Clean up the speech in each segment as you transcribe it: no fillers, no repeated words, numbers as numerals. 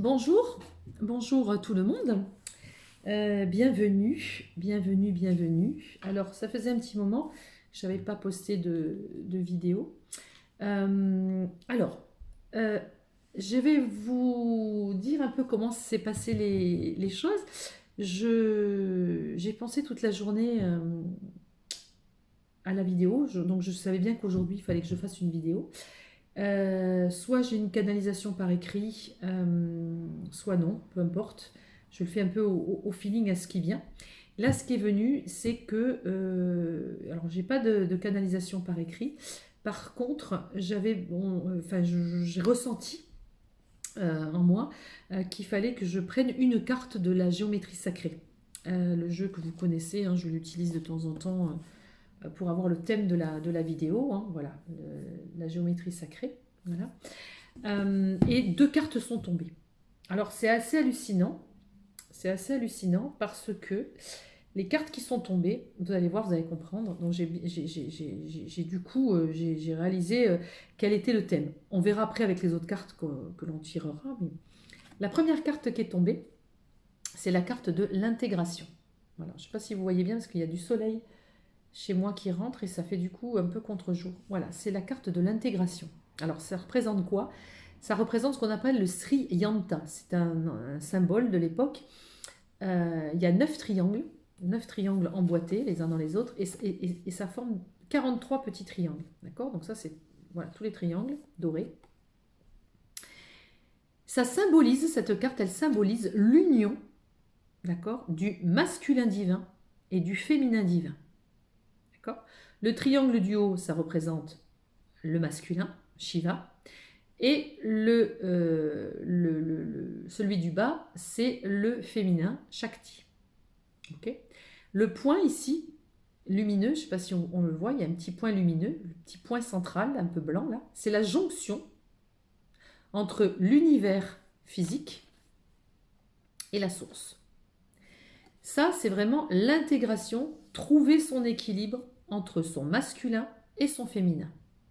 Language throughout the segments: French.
Bonjour, bonjour tout le monde. Bienvenue, bienvenue, bienvenue. Alors, ça faisait un petit moment que je n'avais pas posté de vidéo. Alors, euh, je vais vous dire un peu comment s'est passé les choses. J'ai pensé toute la journée à la vidéo, donc je savais bien qu'aujourd'hui il fallait que je fasse une vidéo. Soit j'ai une canalisation par écrit, soit non, peu importe. Je le fais un peu au feeling, à ce qui vient. Là, ce qui est venu, c'est que, alors j'ai pas de canalisation par écrit. Par contre, j'ai ressenti en moi qu'il fallait que je prenne une carte de la géométrie sacrée. Le jeu que vous connaissez, hein, je l'utilise de temps en temps pour avoir le thème de la vidéo, hein, voilà, la géométrie sacrée. Voilà. Et deux cartes sont tombées. Alors c'est assez hallucinant parce que les cartes qui sont tombées, vous allez voir, vous allez comprendre. Donc j'ai réalisé quel était le thème. On verra après avec les autres cartes que l'on tirera. Mais la première carte qui est tombée, c'est la carte de l'intégration. Voilà. Je ne sais pas si vous voyez bien parce qu'il y a du soleil chez moi qui rentre et ça fait du coup un peu contre-jour. Voilà, c'est la carte de l'intégration. Alors ça représente quoi? Ça représente ce qu'on appelle le Sri Yanta. C'est un symbole de l'époque. Il y a 9 triangles emboîtés les uns dans les autres et ça forme 43 petits triangles. D'accord? Donc ça c'est voilà, tous les triangles dorés. Ça symbolise, cette carte, elle symbolise l'union, d'accord, du masculin divin et du féminin divin. D'accord? Le triangle du haut, ça représente le masculin, Shiva, et celui du bas, c'est le féminin, Shakti. Okay? Le point ici, lumineux, je ne sais pas si on le voit, il y a un petit point lumineux, le petit point central, un peu blanc là, c'est la jonction entre l'univers physique et la source. Ça, c'est vraiment l'intégration, trouver son équilibre entre son masculin et son féminin.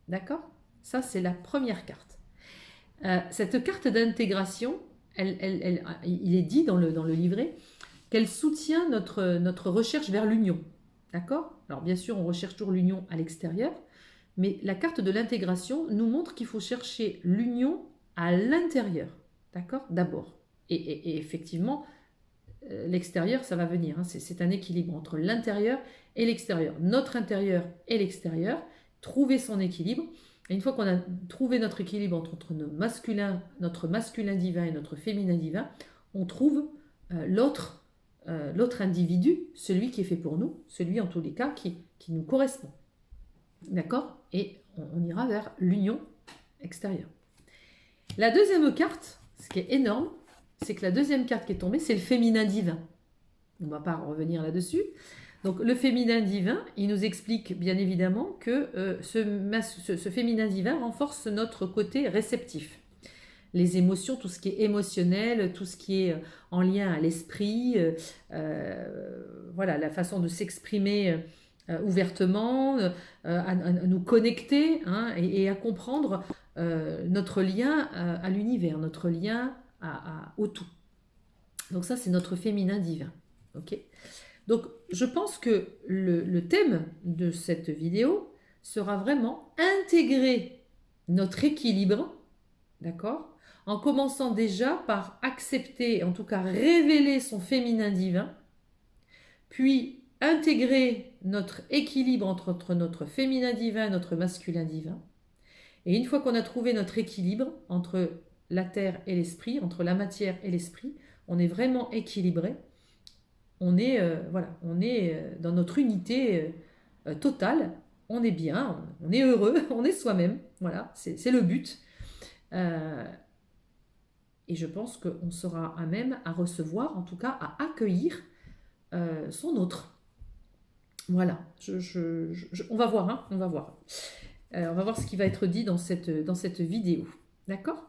D'accord? Ça, c'est la première carte. Cette carte d'intégration, il est dit dans le livret qu'elle soutient notre recherche vers l'union. D'accord? Alors bien sûr, on recherche toujours l'union à l'extérieur, mais la carte de l'intégration nous montre qu'il faut chercher l'union à l'intérieur. D'accord? D'abord. Et effectivement, l'extérieur, ça va venir. Hein. C'est un équilibre entre l'intérieur et l'extérieur. Notre intérieur et l'extérieur. Trouver son équilibre. Et une fois qu'on a trouvé notre équilibre entre notre masculin divin et notre féminin divin, on trouve l'autre individu, celui qui est fait pour nous, celui en tous les cas qui nous correspond. D'accord? Et on ira vers l'union extérieure. La deuxième carte, ce qui est énorme, c'est que la deuxième carte qui est tombée, c'est le féminin divin. On ne va pas revenir là-dessus. Donc le féminin divin, il nous explique bien évidemment que ce féminin divin renforce notre côté réceptif. Les émotions, tout ce qui est émotionnel, tout ce qui est en lien à l'esprit, voilà, la façon de s'exprimer ouvertement, à nous connecter hein, et à comprendre notre lien à l'univers, notre lien au tout. Donc ça, c'est notre féminin divin. Okay. Donc je pense que le thème de cette vidéo sera vraiment intégrer notre équilibre, d'accord, en commençant déjà par accepter, en tout cas révéler son féminin divin, puis intégrer notre équilibre entre notre féminin divin et notre masculin divin. Et une fois qu'on a trouvé notre équilibre entre la terre et l'esprit, entre la matière et l'esprit, on est vraiment équilibré. On est, dans notre unité totale. On est bien, on est heureux, on est soi-même. Voilà, c'est le but. Et je pense qu'on sera à même à recevoir, en tout cas à accueillir son autre. Voilà, on va voir, hein, on va voir. On va voir ce qui va être dit dans cette vidéo. D'accord ?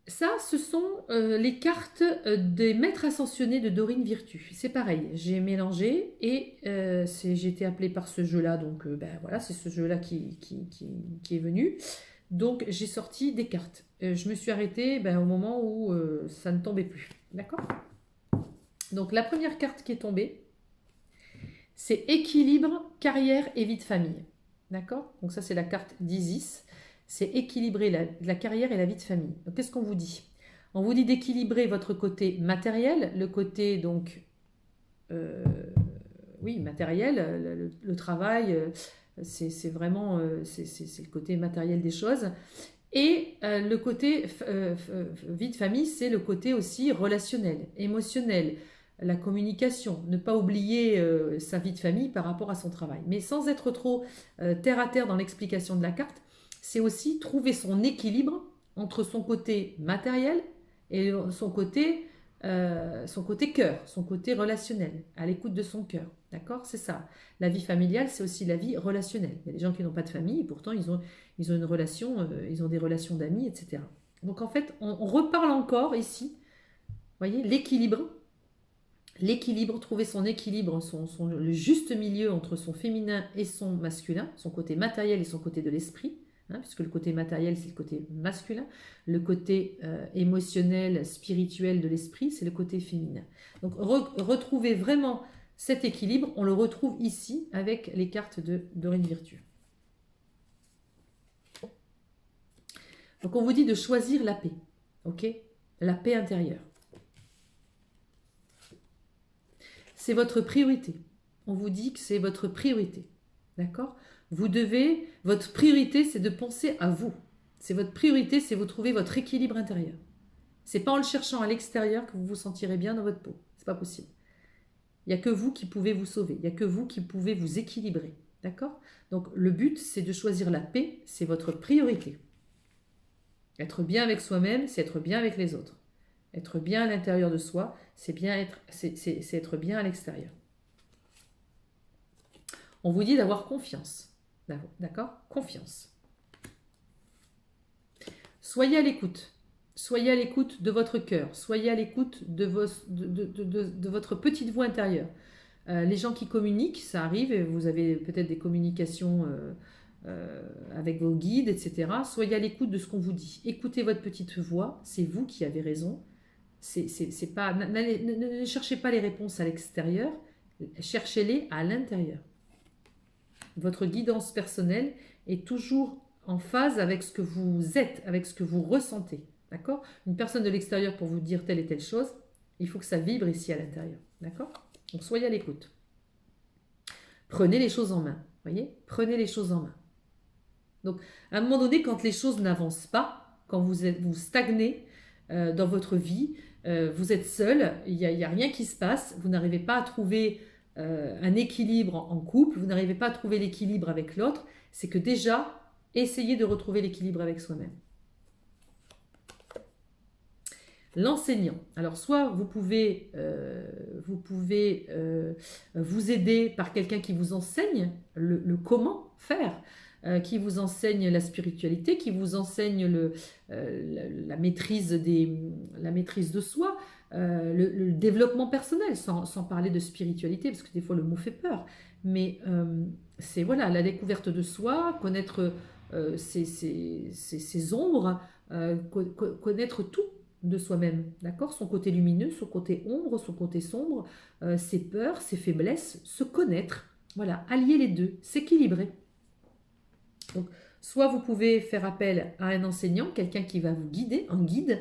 Ça, ce sont les cartes des maîtres ascensionnés de Dorine Virtue. C'est pareil, j'ai mélangé et j'ai été appelée par ce jeu-là. Donc, voilà, c'est ce jeu-là qui est venu. Donc, j'ai sorti des cartes. Je me suis arrêtée au moment où ça ne tombait plus. D'accord? Donc, la première carte qui est tombée, c'est équilibre, carrière et vie de famille. D'accord? Donc, ça, c'est la carte d'Isis. C'est équilibrer la carrière et la vie de famille. Donc, qu'est-ce qu'on vous dit? On vous dit d'équilibrer votre côté matériel, le côté donc oui, matériel, le travail, c'est vraiment c'est le côté matériel des choses. Et le côté vie de famille, c'est le côté aussi relationnel, émotionnel, la communication, ne pas oublier sa vie de famille par rapport à son travail. Mais sans être trop terre à terre dans l'explication de la carte, c'est aussi trouver son équilibre entre son côté matériel et son côté cœur, son côté relationnel, à l'écoute de son cœur. D'accord? C'est ça. La vie familiale, c'est aussi la vie relationnelle. Il y a des gens qui n'ont pas de famille et pourtant ils ont une relation, ils ont des relations d'amis, etc. Donc en fait, on reparle encore ici, vous voyez, l'équilibre, trouver son équilibre, le juste milieu entre son féminin et son masculin, son côté matériel et son côté de l'esprit, puisque le côté matériel, c'est le côté masculin, le côté émotionnel, spirituel de l'esprit, c'est le côté féminin. Donc retrouver vraiment cet équilibre, on le retrouve ici avec les cartes de Dorine Virtue. Donc on vous dit de choisir la paix, ok? La paix intérieure. C'est votre priorité. On vous dit que c'est votre priorité, d'accord? Votre priorité, c'est de penser à vous. C'est votre priorité, c'est vous trouver votre équilibre intérieur. C'est pas en le cherchant à l'extérieur que vous vous sentirez bien dans votre peau. C'est pas possible. Il n'y a que vous qui pouvez vous sauver. Il n'y a que vous qui pouvez vous équilibrer, d'accord? Donc le but, c'est de choisir la paix. C'est votre priorité. Être bien avec soi-même, c'est être bien avec les autres. Être bien à l'intérieur de soi, c'est être bien à l'extérieur. On vous dit d'avoir confiance. D'accord? Confiance. Soyez à l'écoute. Soyez à l'écoute de votre cœur. Soyez à l'écoute de votre petite voix intérieure. Les gens qui communiquent, ça arrive, et vous avez peut-être des communications avec vos guides, etc. Soyez à l'écoute de ce qu'on vous dit. Écoutez votre petite voix, c'est vous qui avez raison. C'est pas, ne cherchez pas les réponses à l'extérieur, cherchez-les à l'intérieur. Votre guidance personnelle est toujours en phase avec ce que vous êtes, avec ce que vous ressentez. D'accord? Une personne de l'extérieur pour vous dire telle et telle chose, il faut que ça vibre ici à l'intérieur. D'accord? Donc soyez à l'écoute. Prenez les choses en main. Voyez? Prenez les choses en main. Donc à un moment donné, quand les choses n'avancent pas, quand vous stagnez dans votre vie, vous êtes seul, il n'y a rien qui se passe, vous n'arrivez pas à trouver un équilibre en couple, vous n'arrivez pas à trouver l'équilibre avec l'autre, c'est que déjà, essayez de retrouver l'équilibre avec soi-même. L'enseignant. Alors, soit vous pouvez vous aider par quelqu'un qui vous enseigne le comment faire, qui vous enseigne la spiritualité, qui vous enseigne la maîtrise de soi, le développement personnel, sans parler de spiritualité, parce que des fois le mot fait peur. Mais c'est voilà, la découverte de soi, connaître ses ombres, connaître tout de soi-même, d'accord? Son côté lumineux, son côté ombre, son côté sombre, ses peurs, ses faiblesses, se connaître, voilà, allier les deux, s'équilibrer. Donc, soit vous pouvez faire appel à un enseignant, quelqu'un qui va vous guider, un guide,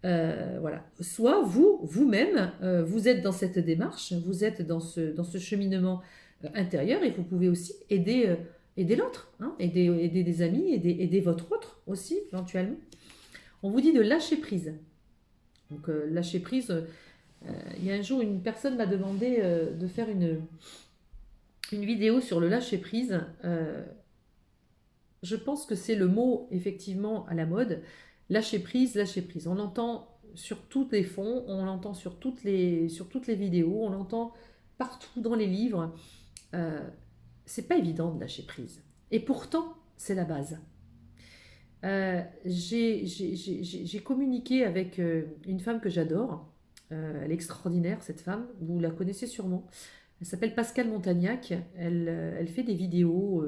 voilà. Soit vous-même, vous êtes dans cette démarche, vous êtes dans ce cheminement intérieur et vous pouvez aussi aider l'autre, hein, aider des amis, aider votre autre aussi, éventuellement. On vous dit de lâcher prise. Donc, lâcher prise, il y a un jour, une personne m'a demandé de faire une vidéo sur le lâcher prise. Je pense que c'est le mot, effectivement, à la mode. Lâcher prise, lâcher prise. On l'entend sur tous les fonds, on l'entend sur toutes les vidéos, on l'entend partout dans les livres. C'est pas évident de lâcher prise. Et pourtant, c'est la base. J'ai communiqué avec une femme que j'adore. Elle est extraordinaire, cette femme. Vous la connaissez sûrement. Elle s'appelle Pascale Montagnac. Elle fait des vidéos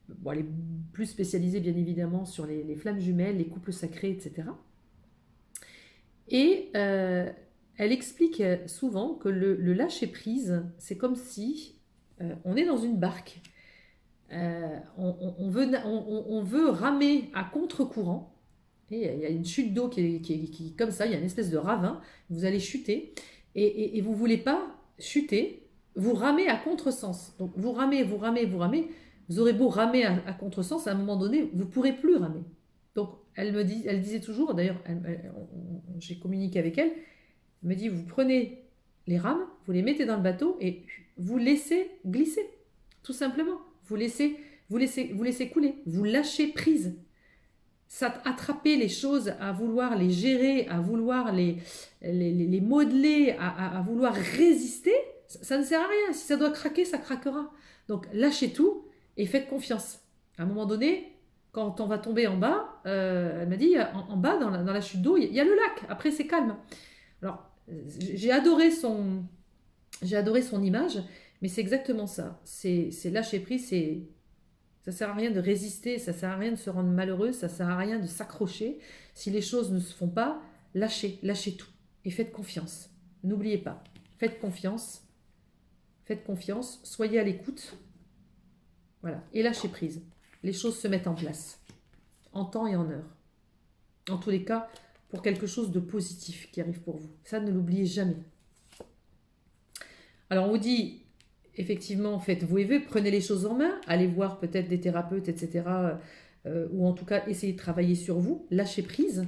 bon, elle est plus spécialisée bien évidemment sur les flammes jumelles, les couples sacrés, etc. Et elle explique souvent que le lâcher-prise, c'est comme si on est dans une barque. On veut ramer à contre-courant. Et il y a une chute d'eau qui est comme ça, il y a une espèce de ravin, vous allez chuter, et vous ne voulez pas chuter, vous ramez à contresens. Donc vous ramez, vous ramez, vous ramez, vous aurez beau ramer à contresens, à un moment donné, vous ne pourrez plus ramer. Donc elle disait toujours, d'ailleurs j'ai communiqué avec elle, elle me dit, vous prenez les rames, vous les mettez dans le bateau et vous laissez glisser, tout simplement. Vous laissez couler, vous lâchez prise. Ça, attraper les choses, à vouloir les gérer, à vouloir les modeler, à vouloir résister, ça ne sert à rien. Si ça doit craquer, ça craquera. Donc lâchez tout et faites confiance. À un moment donné, quand on va tomber en bas, elle m'a dit, en bas, dans la chute d'eau, il y a le lac. Après, c'est calme. Alors, j'ai adoré son image, mais c'est exactement ça. C'est lâcher prise, ça sert à rien de résister, ça sert à rien de se rendre malheureux, ça sert à rien de s'accrocher. Si les choses ne se font pas, lâchez tout et faites confiance. N'oubliez pas, faites confiance, soyez à l'écoute, voilà, et lâchez prise. Les choses se mettent en place, en temps et en heure. En tous les cas, pour quelque chose de positif qui arrive pour vous. Ça, ne l'oubliez jamais. Alors, on vous dit, effectivement, faites vos vœux, prenez les choses en main, allez voir peut-être des thérapeutes, etc. Ou en tout cas, essayez de travailler sur vous, lâchez prise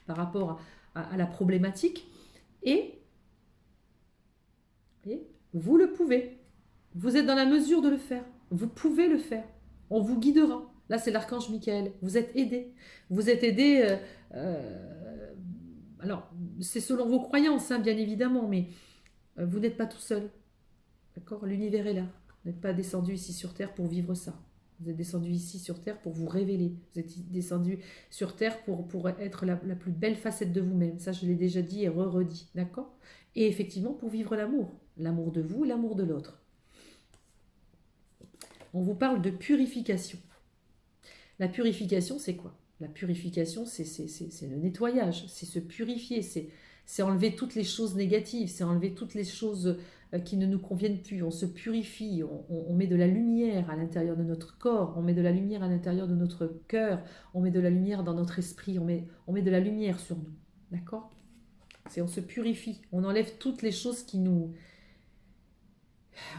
par rapport à la problématique. Et vous le pouvez. Vous êtes dans la mesure de le faire. Vous pouvez le faire. On vous guidera. Là, c'est l'archange Michael. Vous êtes aidé. Vous êtes aidé. Alors, c'est selon vos croyances, bien évidemment, mais vous n'êtes pas tout seul. D'accord ? L'univers est là. Vous n'êtes pas descendu ici sur Terre pour vivre ça. Vous êtes descendu ici sur Terre pour vous révéler. Vous êtes descendu sur Terre pour être la plus belle facette de vous-même. Ça, je l'ai déjà dit et redit. D'accord ? Et effectivement, pour vivre l'amour. L'amour de vous, l'amour de l'autre. On vous parle de purification. La purification, c'est quoi ? La purification, c'est le nettoyage. C'est se purifier. C'est enlever toutes les choses négatives. C'est enlever toutes les choses qui ne nous conviennent plus. On se purifie, on met de la lumière à l'intérieur de notre corps, on met de la lumière à l'intérieur de notre cœur, on met de la lumière dans notre esprit, on met de la lumière sur nous. D'accord ? On se purifie, on enlève toutes les choses qui nous...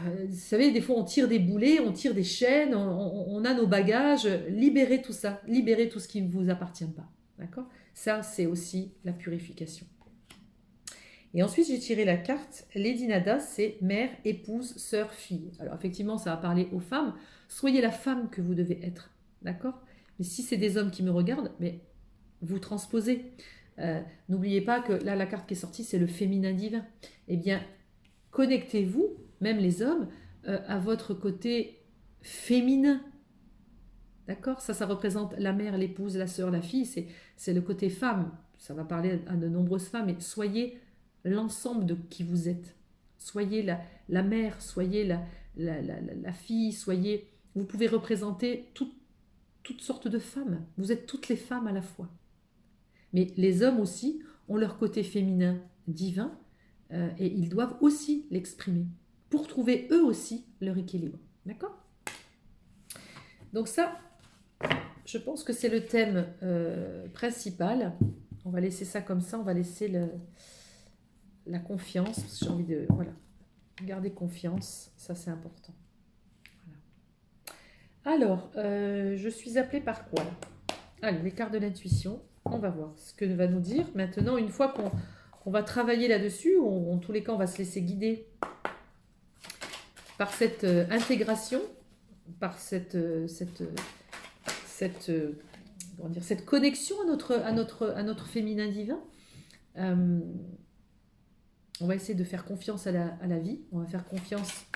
Vous savez, des fois on tire des boulets, on tire des chaînes, on a nos bagages, libérez tout ça, libérez tout ce qui ne vous appartient pas. D'accord ? Ça, c'est aussi la purification. Et ensuite, j'ai tiré la carte. Lady Nada, c'est mère, épouse, sœur, fille. Alors, effectivement, ça va parler aux femmes. Soyez la femme que vous devez être. D'accord ? Mais si c'est des hommes qui me regardent, mais vous transposez. N'oubliez pas que là, la carte qui est sortie, c'est le féminin divin. Eh bien, connectez-vous, même les hommes, à votre côté féminin. D'accord ? Ça représente la mère, l'épouse, la sœur, la fille. C'est le côté femme. Ça va parler à de nombreuses femmes. Et soyez l'ensemble de qui vous êtes. Soyez la mère, soyez la fille, soyez... Vous pouvez représenter toutes sortes de femmes. Vous êtes toutes les femmes à la fois. Mais les hommes aussi ont leur côté féminin divin et ils doivent aussi l'exprimer pour trouver eux aussi leur équilibre. D'accord ? Donc ça, je pense que c'est le thème principal. On va laisser ça comme ça, on va laisser la confiance, parce que j'ai envie de garder confiance, ça c'est important. Voilà. Alors, je suis appelée par quoi là ? Allez, les cartes de l'intuition, on va voir ce que va nous dire. Maintenant, une fois qu'on va travailler là-dessus, en tous les cas, on va se laisser guider par cette intégration, par cette connexion à notre féminin divin. On va essayer de faire confiance à la vie, on va faire confiance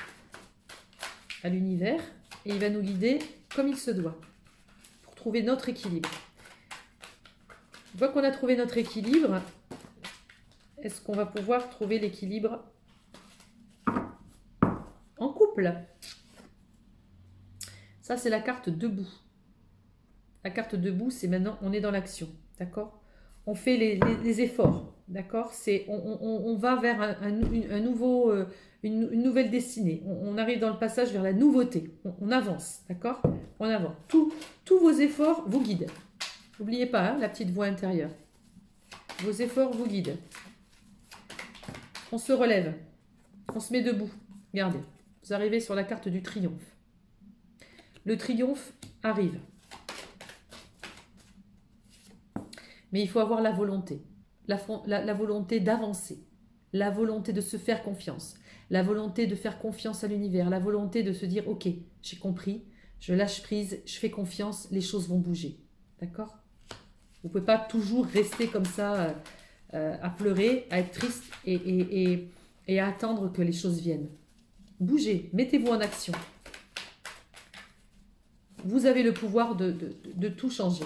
à l'univers et il va nous guider comme il se doit pour trouver notre équilibre. Une fois qu'on a trouvé notre équilibre, est-ce qu'on va pouvoir trouver l'équilibre en couple ? Ça, c'est la carte debout. La carte debout, c'est maintenant, on est dans l'action. D'accord? On fait les efforts. D'accord? On va vers un nouveau, une nouvelle destinée. On arrive dans le passage vers la nouveauté. On avance. D'accord? On avance. Tous vos efforts vous guident. N'oubliez pas, hein, la petite voix intérieure. Vos efforts vous guident. On se relève. On se met debout. Regardez. Vous arrivez sur la carte du triomphe. Le triomphe arrive. Mais il faut avoir la volonté. La volonté d'avancer. La volonté de se faire confiance. La volonté de faire confiance à l'univers. La volonté de se dire, ok, j'ai compris, je lâche prise, je fais confiance, les choses vont bouger. D'accord? Vous ne pouvez pas toujours rester comme ça, à pleurer, à être triste et à attendre que les choses viennent. Bougez, mettez-vous en action. Vous avez le pouvoir de tout changer.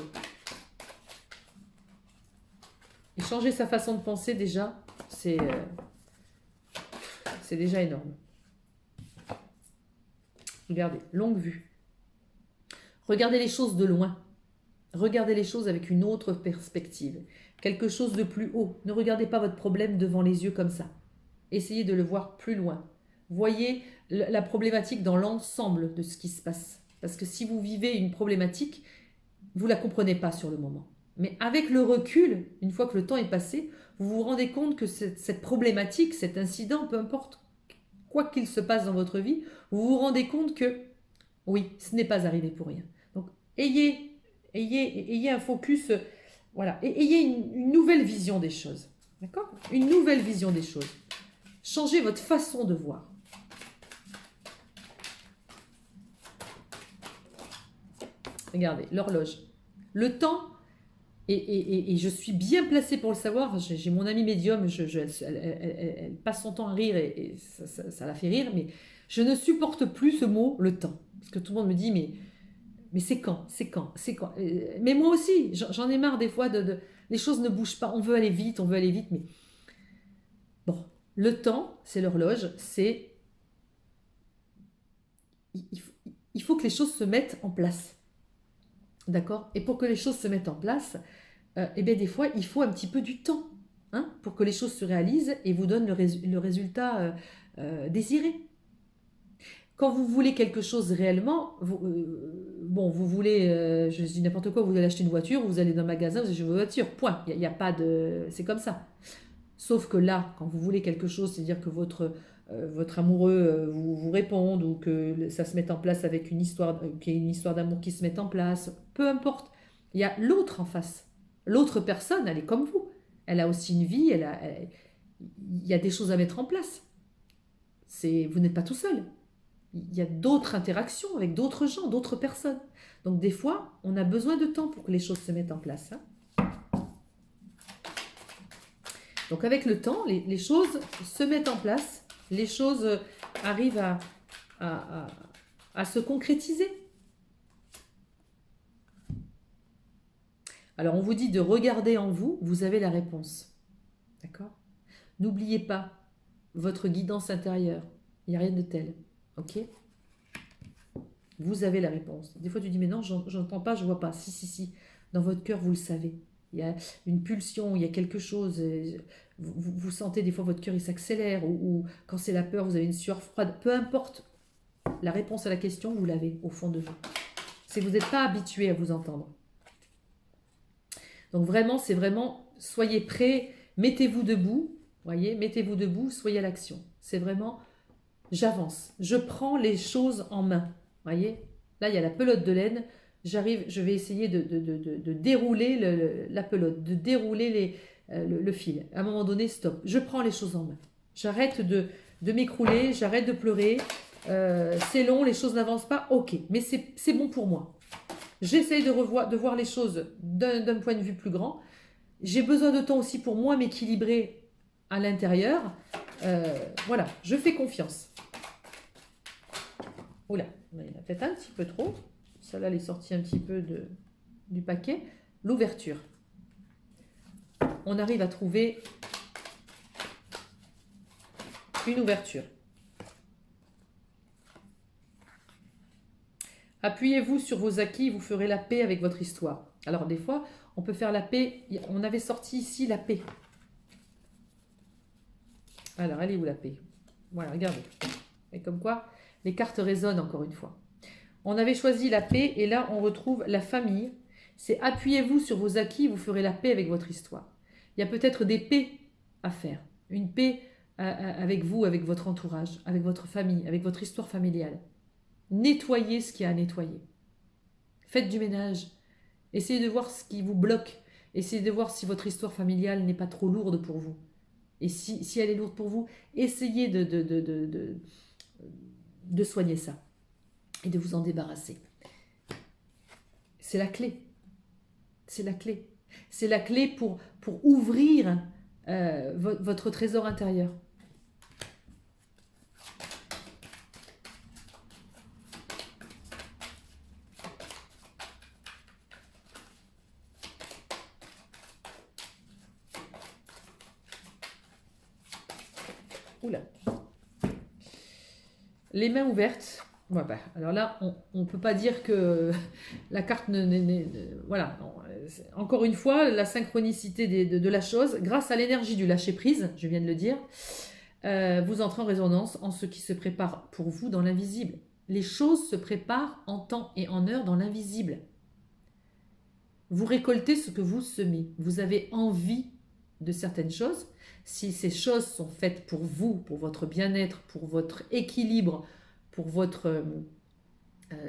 Et changer sa façon de penser, déjà, c'est déjà énorme. Regardez, longue vue. Regardez les choses de loin. Regardez les choses avec une autre perspective. Quelque chose de plus haut. Ne regardez pas votre problème devant les yeux comme ça. Essayez de le voir plus loin. Voyez la problématique dans l'ensemble de ce qui se passe. Parce que si vous vivez une problématique, vous ne la comprenez pas sur le moment. Mais avec le recul, une fois que le temps est passé, vous vous rendez compte que cette problématique, cet incident, peu importe quoi qu'il se passe dans votre vie, vous vous rendez compte que oui, ce n'est pas arrivé pour rien. Donc, ayez un focus, voilà, ayez une nouvelle vision des choses. D'accord? Une nouvelle vision des choses. Changez votre façon de voir. Regardez, l'horloge. Le temps, et je suis bien placée pour le savoir, j'ai mon amie médium, elle passe son temps à rire et ça la fait rire, mais je ne supporte plus ce mot, le temps. Parce que tout le monde me dit, mais c'est quand? C'est quand? C'est quand? Mais moi aussi, j'en ai marre des fois, les choses ne bougent pas, on veut aller vite, mais bon, le temps, c'est l'horloge, c'est... Il faut que les choses se mettent en place. D'accord? Et pour que les choses se mettent en place, eh bien des fois, il faut un petit peu du temps, hein, pour que les choses se réalisent et vous donnent le résultat désiré. Quand vous voulez quelque chose réellement, vous voulez, je dis n'importe quoi, vous allez acheter une voiture, vous allez dans le magasin, vous achetez une voiture, point. Il n'y a pas de... C'est comme ça. Sauf que là, quand vous voulez quelque chose, c'est-à-dire que votre amoureux vous réponde ou que ça se mette en place avec une histoire, qu'il y ait une histoire d'amour qui se mette en place, peu importe. Il y a l'autre en face. L'autre personne, elle est comme vous. Elle a aussi une vie, il y a des choses à mettre en place. Vous n'êtes pas tout seul. Il y a d'autres interactions avec d'autres gens, d'autres personnes. Donc des fois, on a besoin de temps pour que les choses se mettent en place. Hein. Donc avec le temps, les choses se mettent en place, les choses arrivent à se concrétiser. Alors on vous dit de regarder en vous, vous avez la réponse. D'accord? N'oubliez pas votre guidance intérieure, il n'y a rien de tel. Ok? Vous avez la réponse. Des fois tu dis mais non, j'entends pas, je vois pas. Si. Dans votre cœur, vous le savez. Il y a une pulsion, il y a quelque chose. Vous sentez des fois votre cœur il s'accélère ou quand c'est la peur, vous avez une sueur froide. Peu importe la réponse à la question, vous l'avez au fond de vous. C'est que vous n'êtes pas habitué à vous entendre. Donc vraiment, c'est vraiment, soyez prêts, mettez-vous debout, voyez, mettez-vous debout, soyez à l'action. C'est vraiment, j'avance, je prends les choses en main, voyez. Là, il y a la pelote de laine, j'arrive, je vais essayer de dérouler la pelote, de dérouler le fil. À un moment donné, stop, je prends les choses en main. J'arrête de m'écrouler, j'arrête de pleurer, c'est long, les choses n'avancent pas, ok, mais c'est bon pour moi. J'essaye de voir les choses d'un point de vue plus grand. J'ai besoin de temps aussi pour moi m'équilibrer à l'intérieur. Voilà, je fais confiance. Oula, il y en a peut-être un petit peu trop. Celle-là, elle est sortie un petit peu du paquet. L'ouverture. On arrive à trouver une ouverture. Appuyez-vous sur vos acquis, vous ferez la paix avec votre histoire. Alors des fois, on peut faire la paix. On avait sorti ici la paix. Alors, elle est où la paix? Voilà, regardez. Et comme quoi, les cartes résonnent encore une fois. On avait choisi la paix et là, on retrouve la famille. C'est appuyez-vous sur vos acquis, vous ferez la paix avec votre histoire. Il y a peut-être des paix à faire. Une paix avec vous, avec votre entourage, avec votre famille, avec votre histoire familiale. Nettoyez ce qu'il y a à nettoyer. Faites du ménage. Essayez de voir ce qui vous bloque. Essayez de voir si votre histoire familiale n'est pas trop lourde pour vous. Et si elle est lourde pour vous, essayez de soigner ça et de vous en débarrasser. C'est la clé. C'est la clé. C'est la clé pour ouvrir votre trésor intérieur. Oula. Les mains ouvertes. Ouais, bah, alors là, on ne peut pas dire que la carte voilà. Non, encore une fois, la synchronicité de la chose, grâce à l'énergie du lâcher-prise, je viens de le dire, vous entrez en résonance en ce qui se prépare pour vous dans l'invisible. Les choses se préparent en temps et en heure dans l'invisible. Vous récoltez ce que vous semez. Vous avez envie de certaines choses. Si ces choses sont faites pour vous, pour votre bien-être, pour votre équilibre, pour votre...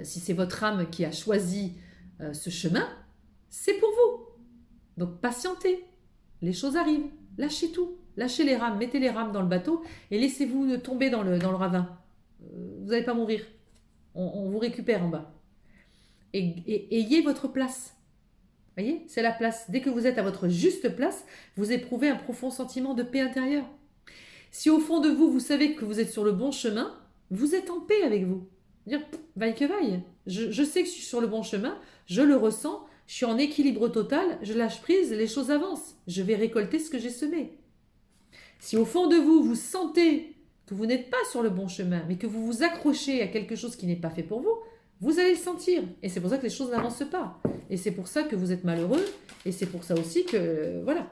si c'est votre âme qui a choisi ce chemin, c'est pour vous. Donc patientez. Les choses arrivent. Lâchez tout. Lâchez les rames. Mettez les rames dans le bateau et laissez-vous tomber dans le ravin. Vous n'allez pas mourir. On vous récupère en bas. Et ayez votre place. Voyez, c'est la place. Dès que vous êtes à votre juste place, vous éprouvez un profond sentiment de paix intérieure. Si au fond de vous, vous savez que vous êtes sur le bon chemin, vous êtes en paix avec vous. Dire, vaille que vaille. Je sais que je suis sur le bon chemin, je le ressens, je suis en équilibre total, je lâche prise, les choses avancent. Je vais récolter ce que j'ai semé. Si au fond de vous, vous sentez que vous n'êtes pas sur le bon chemin, mais que vous vous accrochez à quelque chose qui n'est pas fait pour vous, vous allez le sentir. Et c'est pour ça que les choses n'avancent pas. Et c'est pour ça que vous êtes malheureux. Et c'est pour ça aussi que, voilà,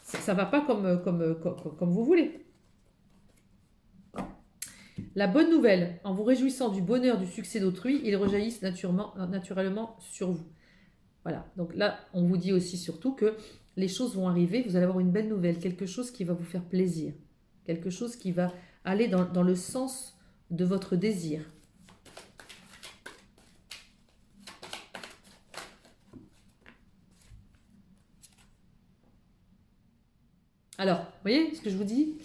ça ne va pas comme vous voulez. La bonne nouvelle, en vous réjouissant du bonheur, du succès d'autrui, ils rejaillissent naturellement sur vous. Voilà, donc là, on vous dit aussi surtout que les choses vont arriver, vous allez avoir une belle nouvelle, quelque chose qui va vous faire plaisir, quelque chose qui va aller dans le sens de votre désir. Alors, vous voyez ce que je vous dis?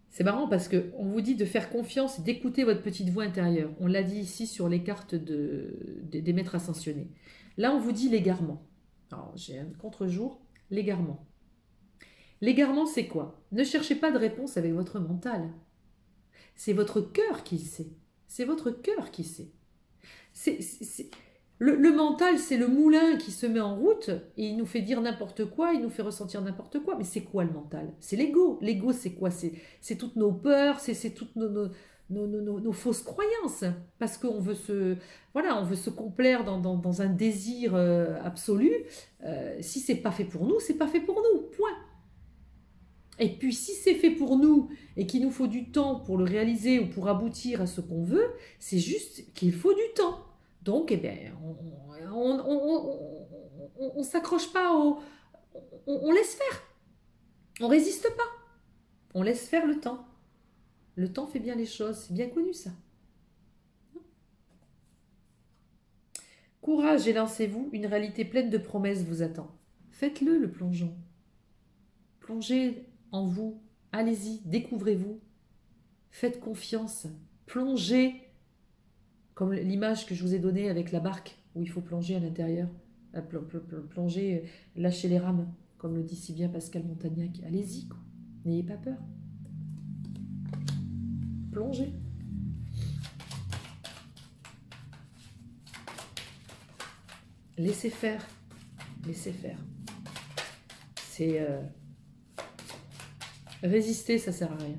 C'est marrant parce qu'on vous dit de faire confiance et d'écouter votre petite voix intérieure. On l'a dit ici sur les cartes des maîtres ascensionnés. Là, on vous dit l'égarement. Alors, j'ai un contre-jour, l'égarement. L'égarement, c'est quoi? Ne cherchez pas de réponse avec votre mental. C'est votre cœur qui sait. C'est votre cœur qui sait. Le mental, c'est le moulin qui se met en route et il nous fait dire n'importe quoi, il nous fait ressentir n'importe quoi. Mais c'est quoi le mental? C'est l'ego. L'ego, c'est quoi? C'est toutes nos peurs, c'est toutes nos fausses croyances. Parce qu'on veut on veut se complaire dans un désir absolu. Si c'est pas fait pour nous, c'est pas fait pour nous. Point. Et puis si c'est fait pour nous et qu'il nous faut du temps pour le réaliser ou pour aboutir à ce qu'on veut, c'est juste qu'il faut du temps. Donc, eh bien, on s'accroche pas on laisse faire. On résiste pas. On laisse faire le temps. Le temps fait bien les choses. C'est bien connu, ça. Courage et lancez-vous. Une réalité pleine de promesses vous attend. Faites-le, le plongeon. Plongez en vous. Allez-y, découvrez-vous. Faites confiance. Plongez. Comme l'image que je vous ai donnée avec la barque, où il faut plonger à l'intérieur, plonger, lâcher les rames, comme le dit si bien Pascal Montagnac. Allez-y, n'ayez pas peur. Plongez. Laissez faire. Laissez faire. C'est... résister, ça sert à rien.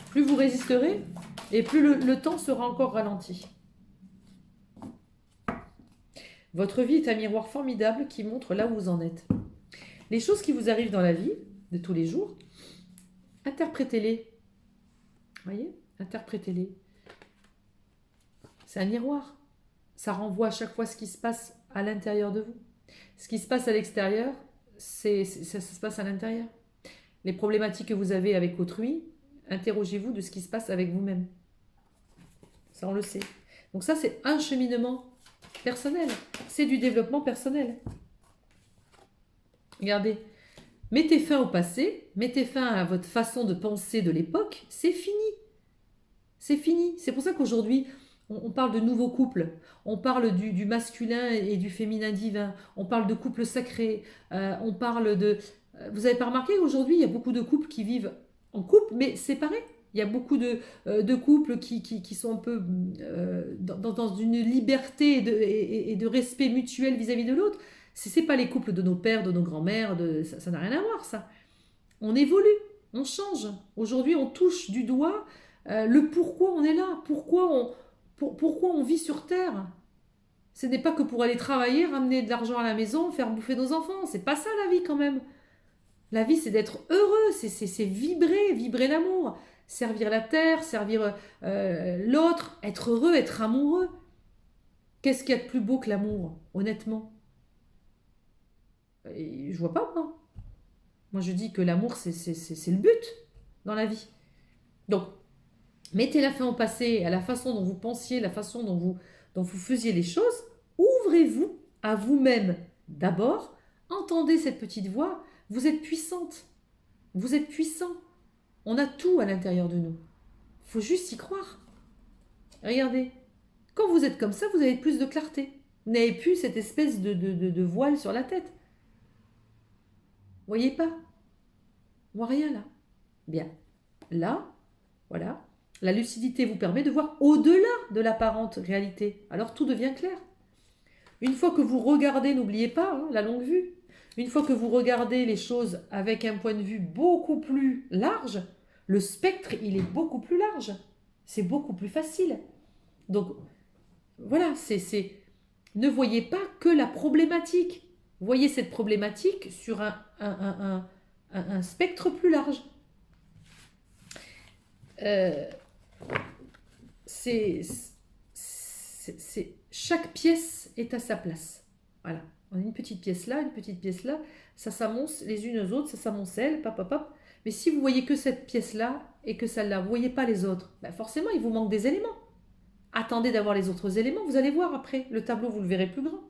Plus vous résisterez, Et plus le temps sera encore ralenti. Votre vie est un miroir formidable qui montre là où vous en êtes. Les choses qui vous arrivent dans la vie, de tous les jours, interprétez-les. Voyez? Interprétez-les. C'est un miroir. Ça renvoie à chaque fois ce qui se passe à l'intérieur de vous. Ce qui se passe à l'extérieur, ça se passe à l'intérieur. Les problématiques que vous avez avec autrui, interrogez-vous de ce qui se passe avec vous-même. Ça, on le sait. Donc ça, c'est un cheminement personnel. C'est du développement personnel. Regardez. Mettez fin au passé, mettez fin à votre façon de penser de l'époque, c'est fini. C'est fini. C'est pour ça qu'aujourd'hui, on parle de nouveaux couples, on parle du masculin et du féminin divin, on parle de couples sacrés, on parle de... Vous n'avez pas remarqué qu'aujourd'hui, il y a beaucoup de couples qui vivent en couple, mais séparés. Il y a beaucoup de couples qui sont un peu dans une liberté et de respect mutuel vis-à-vis de l'autre. Ce n'est pas les couples de nos pères, de nos grands-mères, ça n'a rien à voir, ça. On évolue, on change. Aujourd'hui, on touche du doigt le pourquoi on est là, pourquoi on vit sur Terre. Ce n'est pas que pour aller travailler, ramener de l'argent à la maison, faire bouffer nos enfants. C'est pas ça la vie quand même. La vie, c'est d'être heureux, c'est vibrer l'amour, servir la terre, servir l'autre, être heureux, être amoureux. Qu'est-ce qu'il y a de plus beau que l'amour, honnêtement? Et je vois pas, moi. Moi, je dis que l'amour, c'est le but dans la vie. Donc, mettez la fin au passé, à la façon dont vous pensiez, la façon dont vous faisiez les choses. Ouvrez-vous à vous-même d'abord. Entendez cette petite voix. Vous êtes puissante. Vous êtes puissant. On a tout à l'intérieur de nous. Il faut juste y croire. Regardez. Quand vous êtes comme ça, vous avez plus de clarté. Vous n'avez plus cette espèce de voile sur la tête. Vous voyez pas? On voit rien là. Bien. Là, voilà. La lucidité vous permet de voir au-delà de l'apparente réalité. Alors tout devient clair. Une fois que vous regardez, n'oubliez pas la longue vue. Une fois que vous regardez les choses avec un point de vue beaucoup plus large, le spectre, il est beaucoup plus large. C'est beaucoup plus facile. Donc, voilà, ne voyez pas que la problématique. Voyez cette problématique sur un spectre plus large. Chaque pièce est à sa place. Voilà. On a une petite pièce là, une petite pièce là. Ça s'amonce les unes aux autres, ça s'amoncelle, pop, pop, pop. Mais si vous voyez que cette pièce-là et que celle-là, vous ne voyez pas les autres, ben forcément, il vous manque des éléments. Attendez d'avoir les autres éléments, vous allez voir après. Le tableau, vous le verrez plus grand.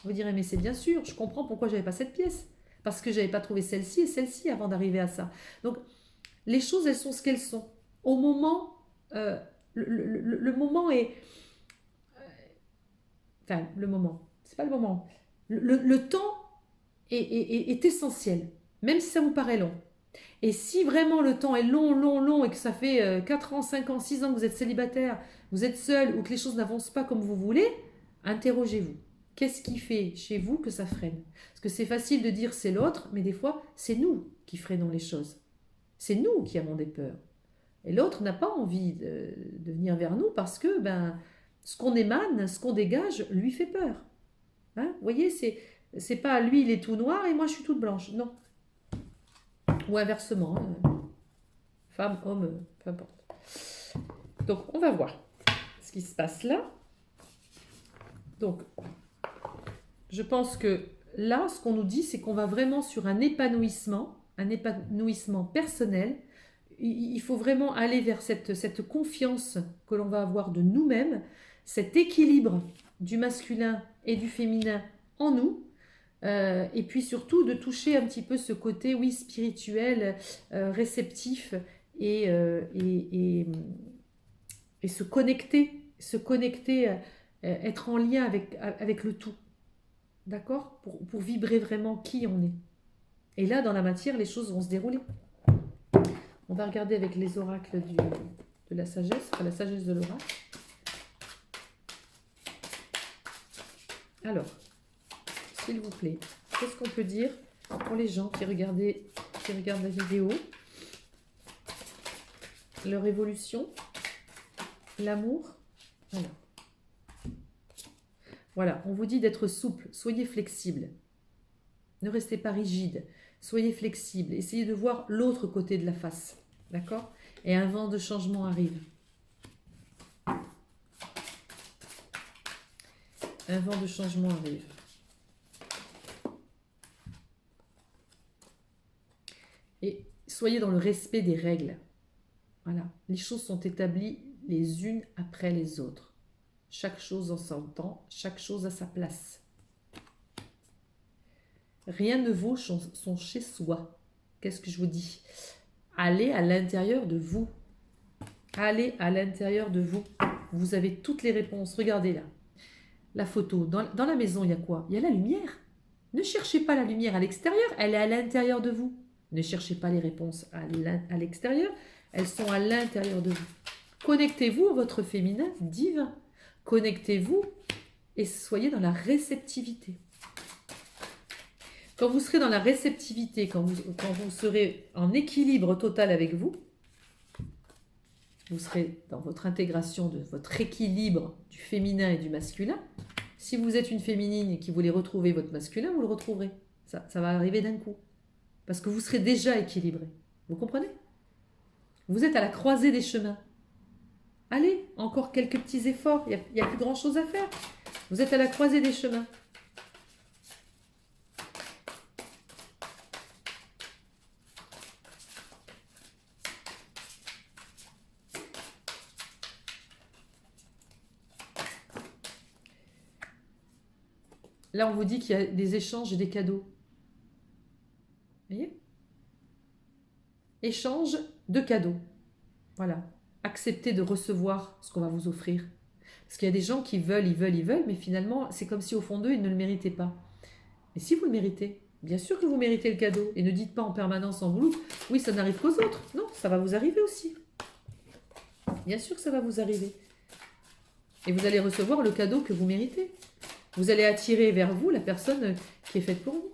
Vous direz, mais c'est bien sûr, je comprends pourquoi je n'avais pas cette pièce. Parce que je n'avais pas trouvé celle-ci et celle-ci avant d'arriver à ça. Donc, les choses, elles sont ce qu'elles sont. Au moment, le moment est... Enfin, le moment, c'est pas le moment. Le temps est essentiel, même si ça vous paraît long. Et si vraiment le temps est long et que ça fait 4 ans, 5 ans, 6 ans que vous êtes célibataire, vous êtes seul ou que les choses n'avancent pas comme vous voulez, interrogez-vous. Qu'est-ce qui fait chez vous que ça freine? Parce que c'est facile de dire c'est l'autre, mais des fois, c'est nous qui freinons les choses. C'est nous qui avons des peurs. Et l'autre n'a pas envie de venir vers nous parce que ce qu'on émane, ce qu'on dégage, lui fait peur. Hein? Vous voyez, c'est pas lui, il est tout noir et moi, je suis toute blanche. Non. Ou inversement. Femme, homme, peu importe. Donc, on va voir ce qui se passe là. Donc, je pense que là, ce qu'on nous dit, c'est qu'on va vraiment sur un épanouissement personnel. Il faut vraiment aller vers cette confiance que l'on va avoir de nous-mêmes, cet équilibre du masculin et du féminin en nous, et puis surtout de toucher un petit peu ce côté, oui, spirituel, réceptif, et se connecter, être en lien avec le tout. D'accord? Pour vibrer vraiment qui on est. Et là, dans la matière, les choses vont se dérouler. On va regarder avec les oracles de la sagesse, enfin la sagesse de l'oracle. Alors, s'il vous plaît, qu'est-ce qu'on peut dire pour les gens qui regardent la vidéo? Leur évolution, l'amour. Voilà. Voilà, on vous dit d'être souple, soyez flexible. Ne restez pas rigide, soyez flexible. Essayez de voir l'autre côté de la face. D'accord? Et un vent de changement arrive. Un vent de changement arrive. Et soyez dans le respect des règles. Voilà, les choses sont établies les unes après les autres. Chaque chose en son temps, chaque chose à sa place. Rien ne vaut son chez-soi. Qu'est-ce que je vous dis? Allez à l'intérieur de vous. Allez à l'intérieur de vous. Vous avez toutes les réponses. Regardez là. La photo. Dans la maison, il y a quoi? Il y a la lumière. Ne cherchez pas la lumière à l'extérieur. Elle est à l'intérieur de vous. Ne cherchez pas les réponses à l'extérieur. Elles sont à l'intérieur de vous. Connectez-vous à votre féminin divin. Connectez-vous et soyez dans la réceptivité. Quand vous serez dans la réceptivité, quand vous serez en équilibre total avec vous, vous serez dans votre intégration de votre équilibre du féminin et du masculin. Si vous êtes une féminine et que vous voulez retrouver votre masculin, vous le retrouverez. Ça va arriver d'un coup. Parce que vous serez déjà équilibré. Vous comprenez? Vous êtes à la croisée des chemins. Allez, encore quelques petits efforts. Il n'y a plus grand chose à faire. Vous êtes à la croisée des chemins. Là, on vous dit qu'il y a des échanges et des cadeaux. Vous voyez? Échange de cadeaux. Voilà. Acceptez de recevoir ce qu'on va vous offrir. Parce qu'il y a des gens qui veulent, ils veulent, mais finalement, c'est comme si au fond d'eux, ils ne le méritaient pas. Mais si vous le méritez, bien sûr que vous méritez le cadeau. Et ne dites pas en permanence en vous, oui, ça n'arrive qu'aux autres. Non, ça va vous arriver aussi. Bien sûr que ça va vous arriver. Et vous allez recevoir le cadeau que vous méritez. Vous allez attirer vers vous la personne qui est faite pour vous.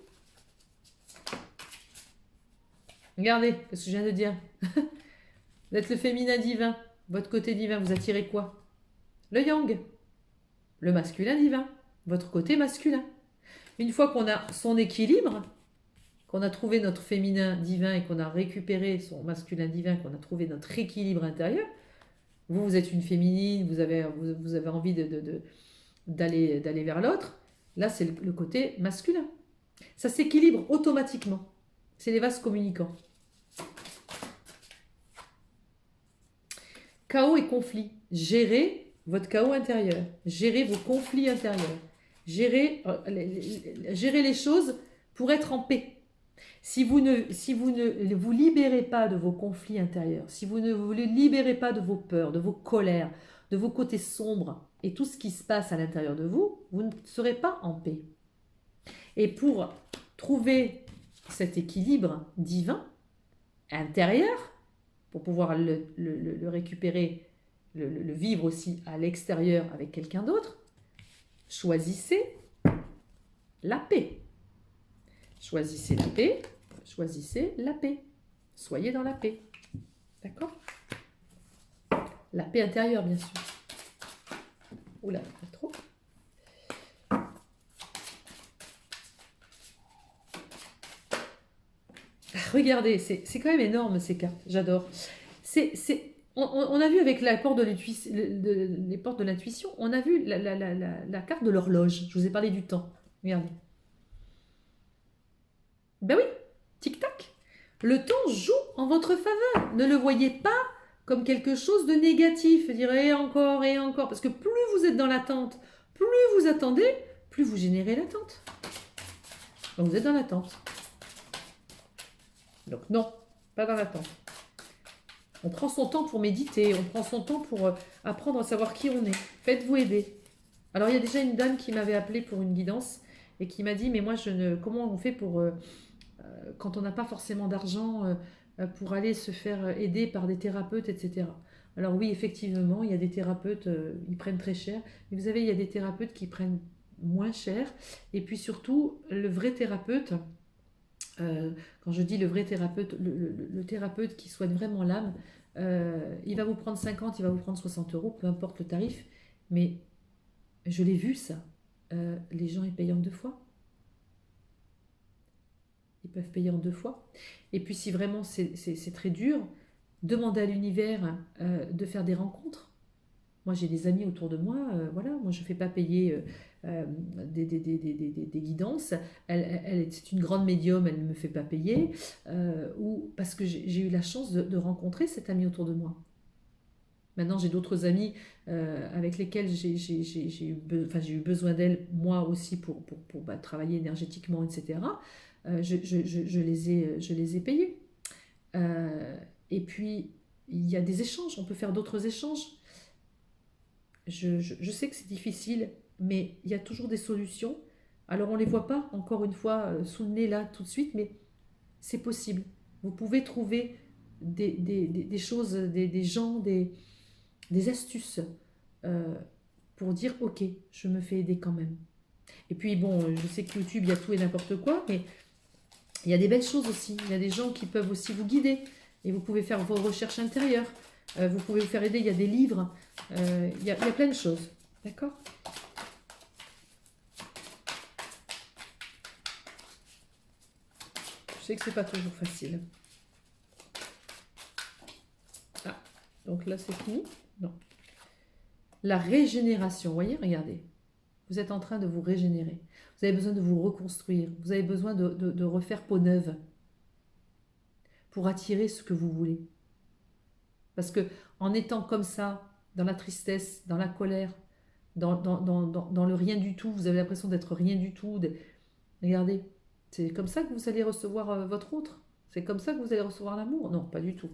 Regardez ce que je viens de dire. Vous êtes le féminin divin. Votre côté divin, vous attirez quoi? Le yang. Le masculin divin. Votre côté masculin. Une fois qu'on a son équilibre, qu'on a trouvé notre féminin divin et qu'on a récupéré son masculin divin, qu'on a trouvé notre équilibre intérieur, vous êtes une féminine, vous avez envie d'aller vers l'autre. Là, c'est le côté masculin. Ça s'équilibre automatiquement. C'est les vases communicants. Chaos et conflit. Gérez votre chaos intérieur. Gérez vos conflits intérieurs. Gérez les choses pour être en paix. Si vous ne vous libérez pas de vos conflits intérieurs, si vous ne vous libérez pas de vos peurs, de vos colères, de vos côtés sombres et tout ce qui se passe à l'intérieur de vous, vous ne serez pas en paix. Et pour trouver cet équilibre divin intérieur, pour pouvoir le récupérer, le vivre aussi à l'extérieur avec quelqu'un d'autre, choisissez la paix. Choisissez la paix, choisissez la paix. Soyez dans la paix. D'accord? La paix intérieure, bien sûr. Oula, pas trop. Regardez, c'est quand même énorme ces cartes, j'adore. On a vu avec les portes de l'intuition, on a vu la carte de l'horloge. Je vous ai parlé du temps. Regardez. Ben oui, tic-tac. Le temps joue en votre faveur. Ne le voyez pas comme quelque chose de négatif. Dire et encore, parce que plus vous êtes dans l'attente, plus vous attendez, plus vous générez l'attente. Donc vous êtes dans l'attente. Donc non, pas dans l'attente. On prend son temps pour méditer, on prend son temps pour apprendre à savoir qui on est. Faites-vous aider. Alors il y a déjà une dame qui m'avait appelé pour une guidance et qui m'a dit mais moi comment on fait pour quand on n'a pas forcément d'argent pour aller se faire aider par des thérapeutes, etc. Alors oui, effectivement, il y a des thérapeutes, ils prennent très cher, mais vous savez, il y a des thérapeutes qui prennent moins cher, et puis surtout, le vrai thérapeute, quand je dis le vrai thérapeute, le thérapeute qui soigne vraiment l'âme, Il va vous prendre 50, il va vous prendre 60 euros, peu importe le tarif, mais je l'ai vu ça. Les gens, ils payent en 2 fois. Ils peuvent payer en 2 fois. Et puis si vraiment c'est très dur, demandez à l'univers de faire des rencontres. Moi, j'ai des amis autour de moi, voilà, moi je ne fais pas payer des guidances. C'est une grande médium, elle ne me fait pas payer, ou parce que j'ai eu la chance de rencontrer cette amie autour de moi. Maintenant, j'ai d'autres amis avec lesquels j'ai eu besoin d'elles, moi aussi, pour travailler énergétiquement, etc. Je les ai payés. Et puis, il y a des échanges, on peut faire d'autres échanges. Je sais que c'est difficile, mais il y a toujours des solutions. Alors on ne les voit pas, encore une fois, sous le nez là, tout de suite, mais c'est possible. Vous pouvez trouver des choses, des gens, des astuces euh, pour dire, ok, je me fais aider quand même. Et puis bon, je sais que YouTube, il y a tout et n'importe quoi, mais il y a des belles choses aussi. Il y a des gens qui peuvent aussi vous guider. Et vous pouvez faire vos recherches intérieures. Vous pouvez vous faire aider. Il y a des livres. Il y a plein de choses. D'accord? Je sais que c'est pas toujours facile. Ah, donc là c'est fini? Non. La régénération. Vous voyez, regardez. Vous êtes en train de vous régénérer. Vous avez besoin de vous reconstruire. Vous avez besoin de refaire peau neuve pour attirer ce que vous voulez. Parce que en étant comme ça, dans la tristesse, dans la colère, dans le rien du tout, vous avez l'impression d'être rien du tout. Regardez, c'est comme ça que vous allez recevoir votre autre. C'est comme ça que vous allez recevoir l'amour. Non, pas du tout.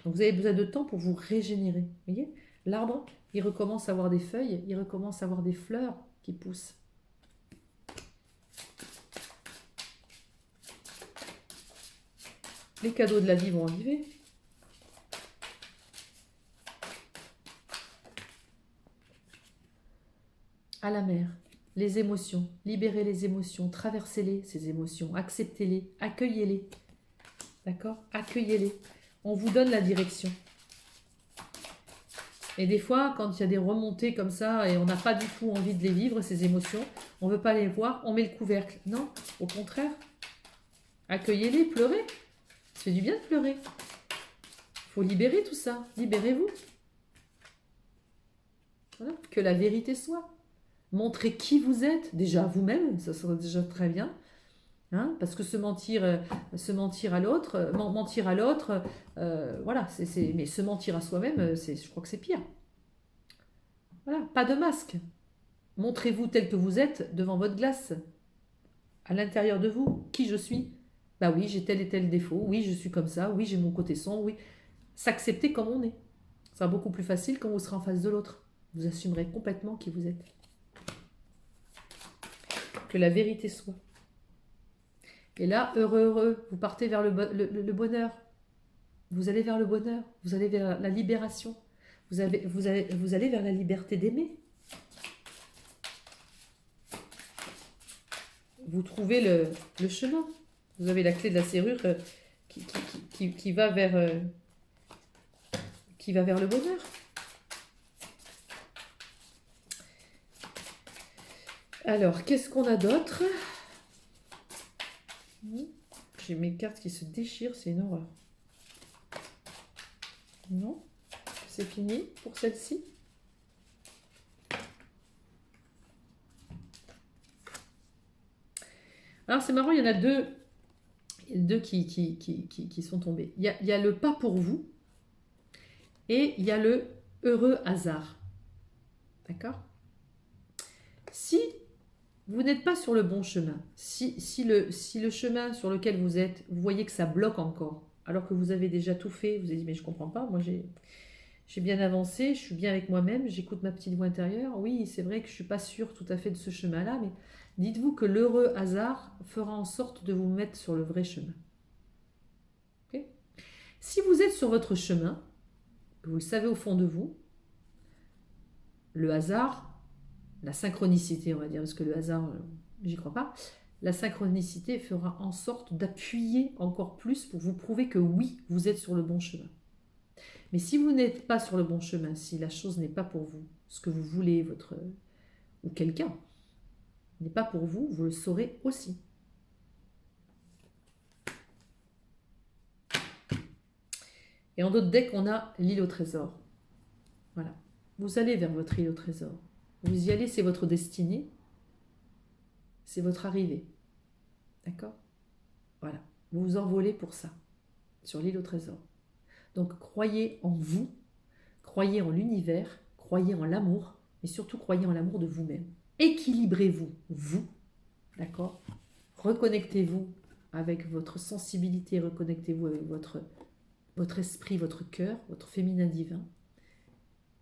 Donc vous avez besoin de temps pour vous régénérer. Vous voyez, l'arbre, il recommence à avoir des feuilles, il recommence à avoir des fleurs qui poussent. Les cadeaux de la vie vont arriver. À la mer, les émotions, libérez les émotions, traversez-les, ces émotions, acceptez-les, accueillez-les. D'accord? Accueillez-les. On vous donne la direction. Et des fois, quand il y a des remontées comme ça et on n'a pas du tout envie de les vivre, ces émotions, on ne veut pas les voir, on met le couvercle. Non, au contraire. Accueillez-les, pleurez. Ça fait du bien de pleurer. Il faut libérer tout ça. Libérez-vous. Voilà. Que la vérité soit. Montrez qui vous êtes, déjà vous-même, ça serait déjà très bien. Hein, parce que se mentir à l'autre, mentir à l'autre, voilà, mais se mentir à soi-même, je crois que c'est pire. Voilà, pas de masque. Montrez-vous tel que vous êtes devant votre glace, à l'intérieur de vous, qui je suis. Bah oui, j'ai tel et tel défaut, oui, je suis comme ça, oui, j'ai mon côté sombre, oui. S'accepter comme on est. Ça sera beaucoup plus facile quand vous serez en face de l'autre. Vous assumerez complètement qui vous êtes. Que la vérité soit. Et là, heureux, vous partez vers le bonheur. Vous allez vers le bonheur. Vous allez vers la libération. Vous allez vers la liberté d'aimer. Vous trouvez le chemin. Vous avez la clé de la serrure qui va vers le bonheur. Alors, qu'est-ce qu'on a d'autre? J'ai mes cartes qui se déchirent, c'est une horreur. Non, c'est fini pour celle-ci. Alors c'est marrant, il y en a deux qui sont tombés. Il y a le pas pour vous et il y a le heureux hasard. D'accord? Si vous n'êtes pas sur le bon chemin, si le chemin sur lequel vous êtes, vous voyez que ça bloque encore, alors que vous avez déjà tout fait, vous avez dit mais je ne comprends pas, moi j'ai bien avancé, je suis bien avec moi-même, j'écoute ma petite voix intérieure, oui c'est vrai que je ne suis pas sûre tout à fait de ce chemin-là, mais dites-vous que l'heureux hasard fera en sorte de vous mettre sur le vrai chemin. Okay? Si vous êtes sur votre chemin, que vous le savez au fond de vous, le hasard, la synchronicité, on va dire, parce que le hasard, j'y crois pas, la synchronicité fera en sorte d'appuyer encore plus pour vous prouver que oui, vous êtes sur le bon chemin. Mais si vous n'êtes pas sur le bon chemin, si la chose n'est pas pour vous, ce que vous voulez, ou quelqu'un n'est pas pour vous, vous le saurez aussi. Et en d'autres decks, on a l'île au trésor. Voilà. Vous allez vers votre île au trésor. Vous y allez, c'est votre destinée. C'est votre arrivée. D'accord? Voilà. Vous vous envolez pour ça, sur l'île au trésor. Donc, croyez en vous, croyez en l'univers, croyez en l'amour, mais surtout croyez en l'amour de vous-même. Équilibrez-vous, vous. D'accord? Reconnectez-vous avec votre sensibilité, reconnectez-vous avec votre esprit, votre cœur, votre féminin divin.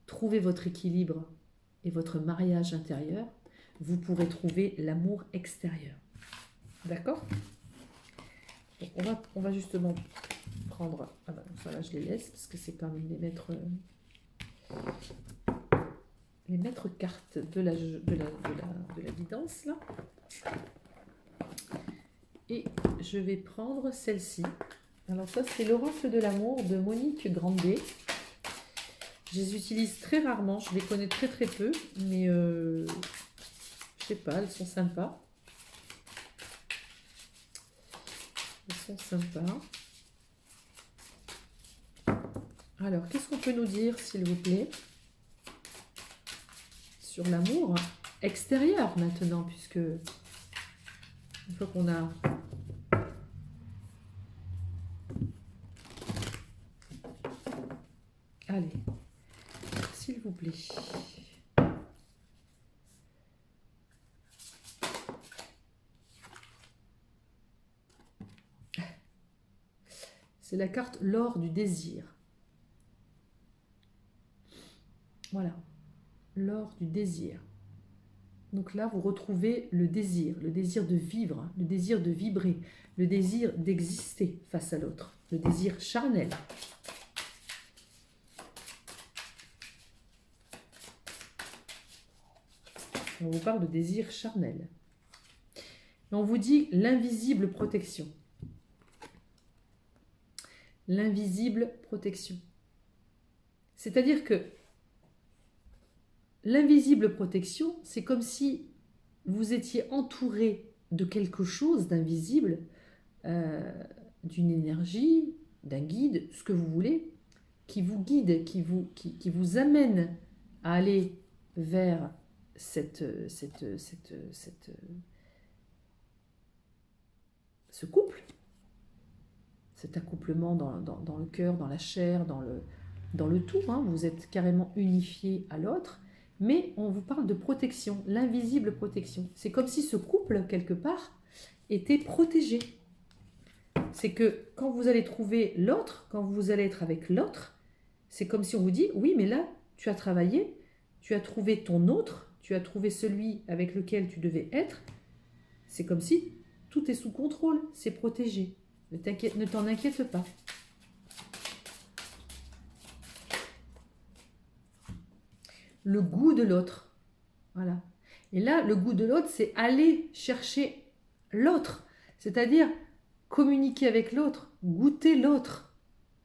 Trouvez votre équilibre et votre mariage intérieur. Vous pourrez trouver l'amour extérieur. D'accord? On va justement prendre... Ah ben, ça là, je les laisse parce que c'est quand même les maîtres cartes de la guidance, là. Et je vais prendre celle-ci. Alors ça, c'est l'oracle de l'amour de Monique Grandet. Je les utilise très rarement, je les connais très très peu, mais je sais pas, elles sont sympas. Elles sont sympas. Alors, qu'est-ce qu'on peut nous dire, s'il vous plaît, sur l'amour extérieur maintenant, puisque une fois qu'on a... Allez, s'il vous plaît. C'est la carte l'or du désir. Voilà, l'or du désir. Donc là, vous retrouvez le désir de vivre, le désir de vibrer, le désir d'exister face à l'autre, le désir charnel. On vous parle de désir charnel. Et on vous dit l'invisible protection. L'invisible protection. C'est-à-dire que l'invisible protection, c'est comme si vous étiez entouré de quelque chose d'invisible, d'une énergie, d'un guide, ce que vous voulez, qui vous guide, qui vous amène à aller vers ce couple, cet accouplement dans le cœur, dans la chair, dans le tout, hein, vous êtes carrément unifié à l'autre, mais on vous parle de protection, l'invisible protection. C'est comme si ce couple, quelque part, était protégé. C'est que quand vous allez trouver l'autre, quand vous allez être avec l'autre, c'est comme si on vous dit, oui, mais là, tu as travaillé, tu as trouvé ton autre, tu as trouvé celui avec lequel tu devais être. C'est comme si tout est sous contrôle, c'est protégé. Ne t'en inquiète pas. Le goût de l'autre. Voilà. Et là, le goût de l'autre, c'est aller chercher l'autre. C'est-à-dire communiquer avec l'autre, goûter l'autre.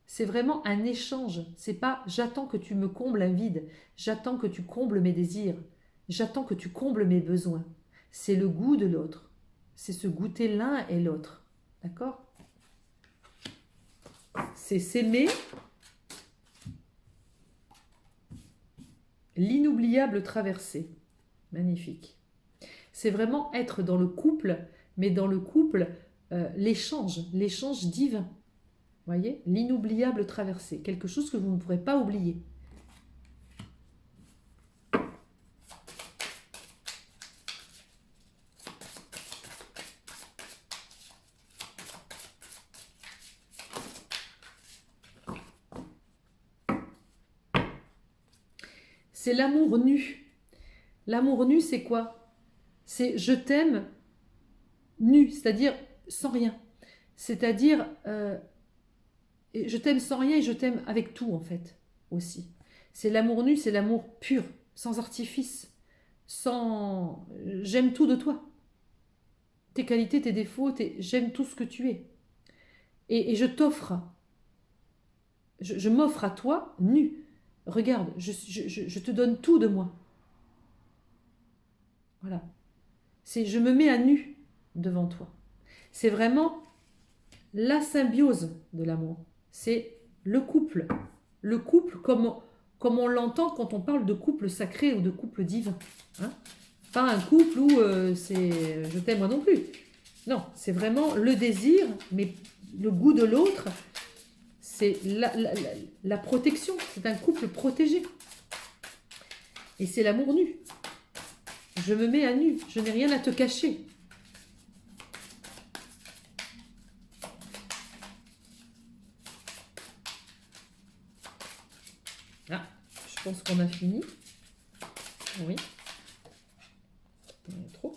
C'est vraiment un échange. C'est pas j'attends que tu me combles un vide. J'attends que tu combles mes désirs. J'attends que tu combles mes besoins. C'est le goût de l'autre. C'est se goûter l'un et l'autre. D'accord ? C'est s'aimer. L'inoubliable traversée. Magnifique. C'est vraiment être dans le couple, mais dans le couple, l'échange divin. Vous voyez, l'inoubliable traversée. Quelque chose que vous ne pourrez pas oublier. C'est l'amour nu. L'amour nu, c'est quoi? C'est je t'aime nu, c'est-à-dire sans rien. C'est-à-dire, je t'aime sans rien et je t'aime avec tout, en fait, aussi. C'est l'amour nu, c'est l'amour pur, sans artifice, sans... J'aime tout de toi. Tes qualités, tes défauts, j'aime tout ce que tu es. Et je t'offre je m'offre à toi nu. Regarde, je te donne tout de moi. Voilà. C'est je me mets à nu devant toi. C'est vraiment la symbiose de l'amour. C'est le couple. Le couple comme on l'entend quand on parle de couple sacré ou de couple divin. Hein, pas un couple où c'est je t'aime moi non plus. Non, c'est vraiment le désir, mais le goût de l'autre, c'est la protection. C'est un couple protégé. Et c'est l'amour nu. Je me mets à nu, je n'ai rien à te cacher. Ah, je pense qu'on a fini. Oui. Trop.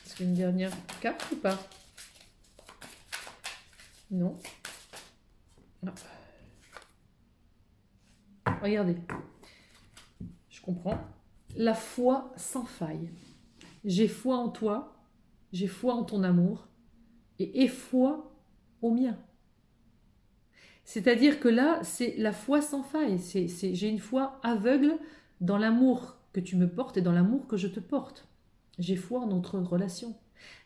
Est-ce qu'une dernière carte ou pas? Non. Ah. Regardez. Je comprends. La foi sans faille. J'ai foi en toi, j'ai foi en ton amour, et aie foi au mien. C'est-à-dire que là, c'est la foi sans faille. J'ai une foi aveugle dans l'amour que tu me portes et dans l'amour que je te porte. J'ai foi en notre relation.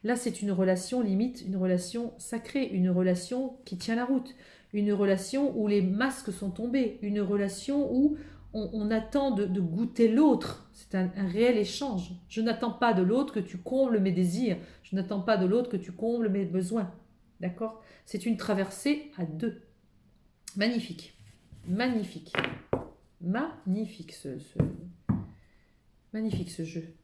Là, c'est une relation limite, une relation sacrée, une relation qui tient la route, une relation où les masques sont tombés, une relation où on attend de goûter l'autre. C'est un réel échange. Je n'attends pas de l'autre que tu combles mes désirs. Je n'attends pas de l'autre que tu combles mes besoins. D'accord? C'est une traversée à deux. Magnifique. Magnifique. Magnifique magnifique ce jeu.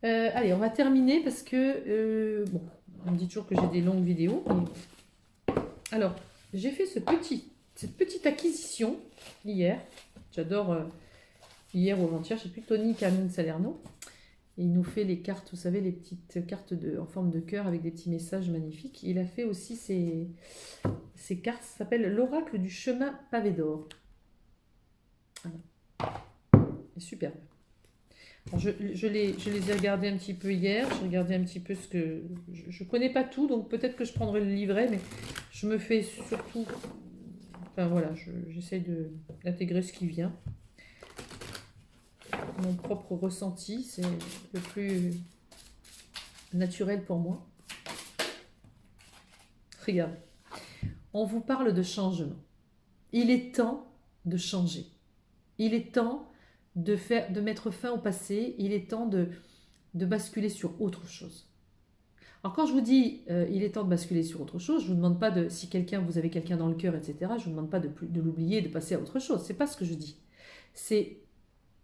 Allez, on va terminer parce que bon, on me dit toujours que j'ai des longues vidéos. Mais... Alors, j'ai fait cette petite acquisition hier. J'adore hier ou avant-hier, je ne sais plus, Tony Carmine Salerno. Et il nous fait les cartes, vous savez, les petites cartes en forme de cœur avec des petits messages magnifiques. Il a fait aussi ces cartes, ça s'appelle l'oracle du chemin pavé d'or. Voilà. Superbe. Je les ai regardés un petit peu hier, j'ai regardé un petit peu ce que... Je ne connais pas tout, donc peut-être que je prendrai le livret, mais je me fais surtout... Enfin voilà, j'essaie d'intégrer ce qui vient. Mon propre ressenti, c'est le plus naturel pour moi. Regarde, on vous parle de changement. Il est temps de changer. Il est temps de mettre fin au passé. Il est temps de basculer sur autre chose. Alors quand je vous dis il est temps de basculer sur autre chose, je ne vous demande pas si vous avez quelqu'un dans le cœur, etc. Je ne vous demande pas de l'oublier, de passer à autre chose. C'est pas ce que je dis. C'est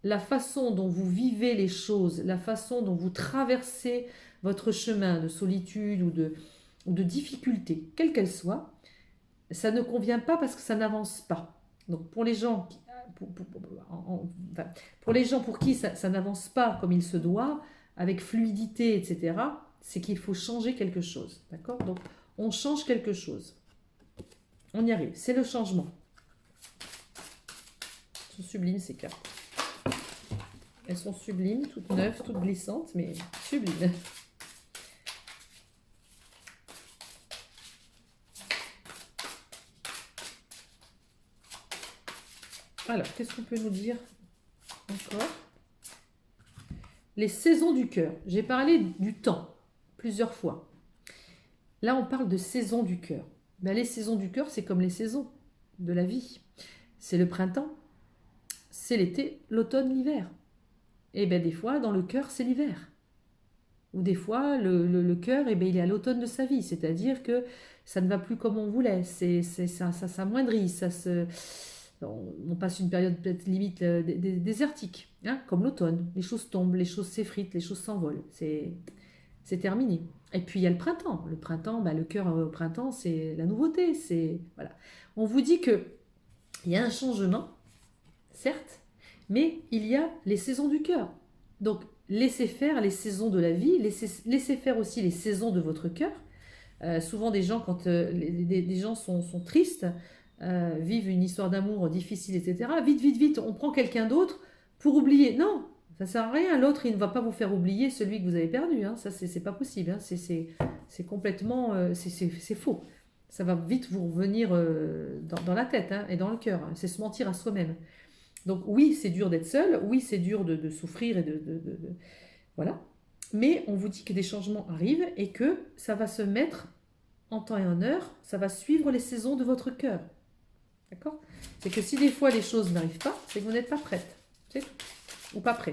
la façon dont vous vivez les choses, la façon dont vous traversez votre chemin de solitude ou de difficulté, quelle qu'elle soit, ça ne convient pas parce que ça n'avance pas. Donc pour les gens pour les gens pour qui ça n'avance pas comme il se doit, avec fluidité, etc., c'est qu'il faut changer quelque chose. D'accord? Donc on change quelque chose. On y arrive. C'est le changement. Elles sont sublimes ces cartes. Elles sont sublimes, toutes neuves, toutes glissantes, mais sublimes. Alors, qu'est-ce qu'on peut nous dire encore? Les saisons du cœur. J'ai parlé du temps plusieurs fois. Là, on parle de saisons du cœur. Ben, les saisons du cœur, c'est comme les saisons de la vie. C'est le printemps, c'est l'été, l'automne, l'hiver. Et bien des fois, dans le cœur, c'est l'hiver. Ou des fois, le cœur, eh bien, il est à l'automne de sa vie. C'est-à-dire que ça ne va plus comme on voulait. Ça s'amoindrit. On passe une période peut-être limite désertique, hein, comme l'automne. Les choses tombent, les choses s'effritent, les choses s'envolent. C'est terminé. Et puis il y a le printemps. Le printemps, le cœur au printemps, c'est la nouveauté. Voilà. On vous dit qu'il y a un changement, certes, mais il y a les saisons du cœur. Donc, laissez faire les saisons de la vie, laissez faire aussi les saisons de votre cœur. Souvent, des gens, quand des gens sont tristes, vivent une histoire d'amour difficile, etc., vite, on prend quelqu'un d'autre pour oublier. Non, ça ne sert à rien. L'autre, il ne va pas vous faire oublier celui que vous avez perdu. Hein. Ça, c'est pas possible. Hein. C'est complètement... c'est faux. Ça va vite vous revenir dans la tête hein, et dans le cœur. Hein. C'est se mentir à soi-même. Donc oui, c'est dur d'être seul, oui, c'est dur de souffrir et voilà. Mais on vous dit que des changements arrivent et que ça va se mettre en temps et en heure, ça va suivre les saisons de votre cœur. D'accord? C'est que si des fois les choses n'arrivent pas, c'est que vous n'êtes pas prête. C'est tout. Ou pas prêt.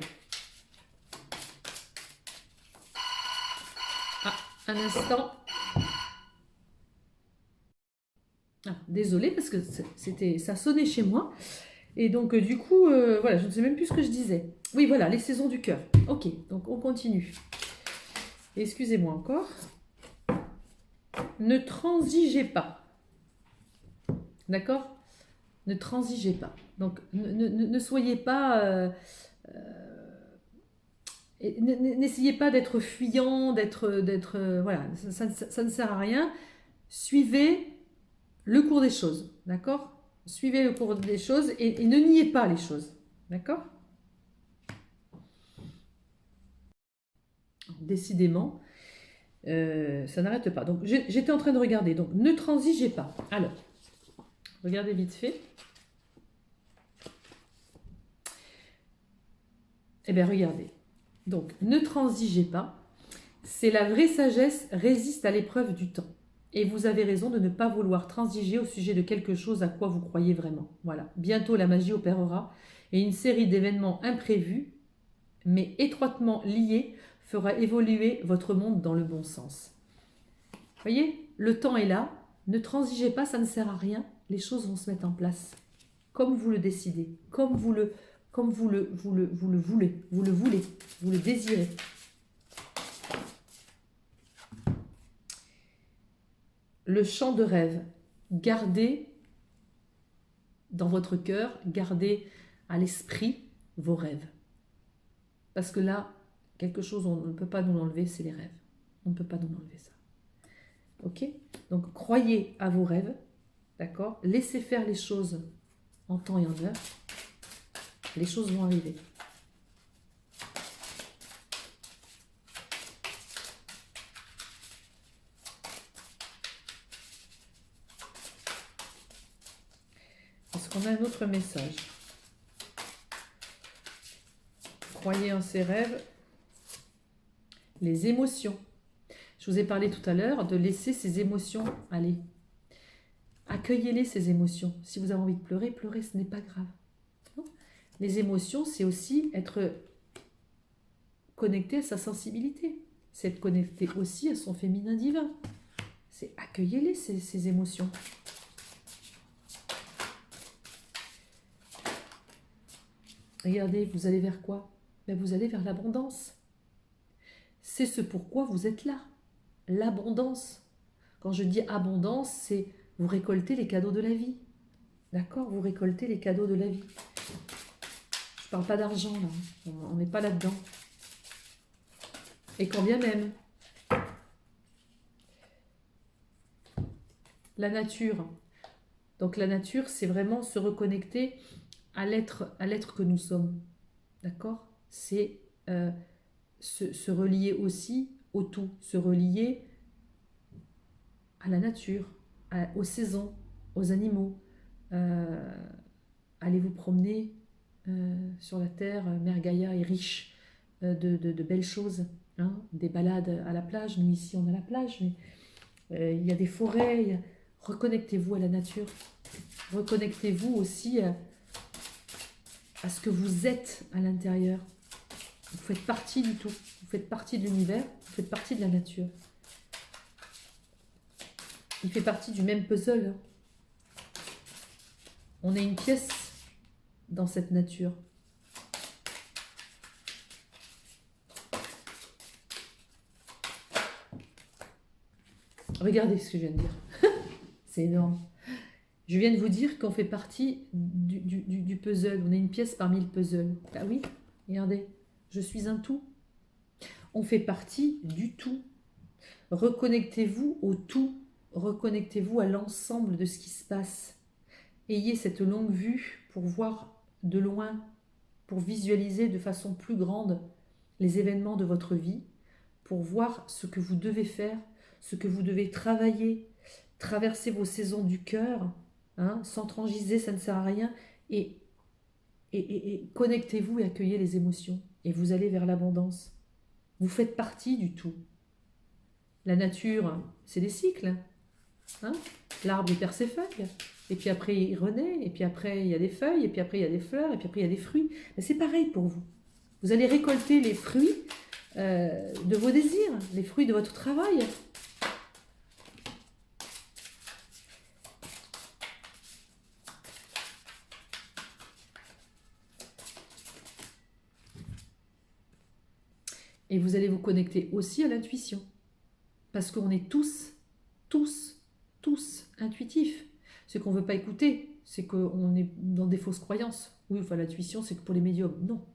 Ah, un instant. Ah, désolée parce que ça sonnait chez moi. Et donc du coup, voilà, je ne sais même plus ce que je disais. Oui, voilà, les saisons du cœur. Ok, donc on continue. Excusez-moi encore. Ne transigez pas. D'accord? Ne transigez pas. Donc ne soyez pas... n'essayez pas d'être fuyant, voilà, ça ne sert à rien. Suivez le cours des choses, d'accord? Suivez le cours des choses et ne niez pas les choses, d'accord? Décidément, ça n'arrête pas. Donc j'étais en train de regarder, donc ne transigez pas. Alors, regardez vite fait. Eh bien, regardez. Donc, ne transigez pas. C'est la vraie sagesse résiste à l'épreuve du temps. Et vous avez raison de ne pas vouloir transiger au sujet de quelque chose à quoi vous croyez vraiment. Voilà. Bientôt, la magie opérera et une série d'événements imprévus, mais étroitement liés, fera évoluer votre monde dans le bon sens. Voyez, le temps est là. Ne transigez pas, ça ne sert à rien. Les choses vont se mettre en place. Comme vous le décidez, comme vous le voulez, vous le désirez. Le chant de rêve, gardez dans votre cœur, gardez à l'esprit vos rêves. Parce que là, quelque chose, on ne peut pas nous l'enlever, c'est les rêves. On ne peut pas nous enlever ça. Ok? Donc, croyez à vos rêves, d'accord? Laissez faire les choses en temps et en heure. Les choses vont arriver. Est-ce qu'on a un autre message? Croyez en ses rêves. Les émotions. Je vous ai parlé tout à l'heure de laisser ces émotions aller. Accueillez-les, ces émotions. Si vous avez envie de pleurer, pleurez, ce n'est pas grave. Les émotions, c'est aussi être connecté à sa sensibilité. C'est être connecté aussi à son féminin divin. C'est accueillez-les, ces émotions. Regardez, vous allez vers quoi? Ben, vous allez vers l'abondance. C'est ce pourquoi vous êtes là. L'abondance. Quand je dis abondance, c'est vous récoltez les cadeaux de la vie. D'accord? Vous récoltez les cadeaux de la vie. Je ne parle pas d'argent, là. On n'est pas là-dedans. Et quand bien même, la nature. Donc la nature, c'est vraiment se reconnecter à l'être que nous sommes. D'accord? C'est se relier aussi au tout. Se relier à la nature, aux saisons, aux animaux. Allez vous promener sur la terre. Mère Gaïa est riche de belles choses. Hein, des balades à la plage. Nous, ici, on a la plage, mais il y a des forêts. Reconnectez-vous à la nature. Reconnectez-vous aussi à ce que vous êtes à l'intérieur. Vous faites partie du tout. Vous faites partie de l'univers. Vous faites partie de la nature. Il fait partie du même puzzle. On est une pièce dans cette nature. Regardez ce que je viens de dire. C'est énorme. Je viens de vous dire qu'on fait partie du puzzle. On est une pièce parmi le puzzle. Ah oui, regardez, je suis un tout. On fait partie du tout. Reconnectez-vous au tout. Reconnectez-vous à l'ensemble de ce qui se passe. Ayez cette longue vue pour voir de loin, pour visualiser de façon plus grande les événements de votre vie, pour voir ce que vous devez faire, ce que vous devez travailler, traversez vos saisons du cœur, hein, sans transiger, ça ne sert à rien, et, et connectez-vous et accueillez les émotions, et vous allez vers l'abondance. Vous faites partie du tout. La nature, c'est des cycles. Hein. L'arbre, il perd ses feuilles, et puis après, il renaît, et puis après, il y a des feuilles, et puis après, il y a des fleurs, et puis après, il y a des fruits. Mais c'est pareil pour vous. Vous allez récolter les fruits de vos désirs, les fruits de votre travail. Et vous allez vous connecter aussi à l'intuition. Parce qu'on est tous intuitifs. Ce qu'on ne veut pas écouter, c'est qu'on est dans des fausses croyances. Oui, enfin l'intuition, c'est que pour les médiums. Non.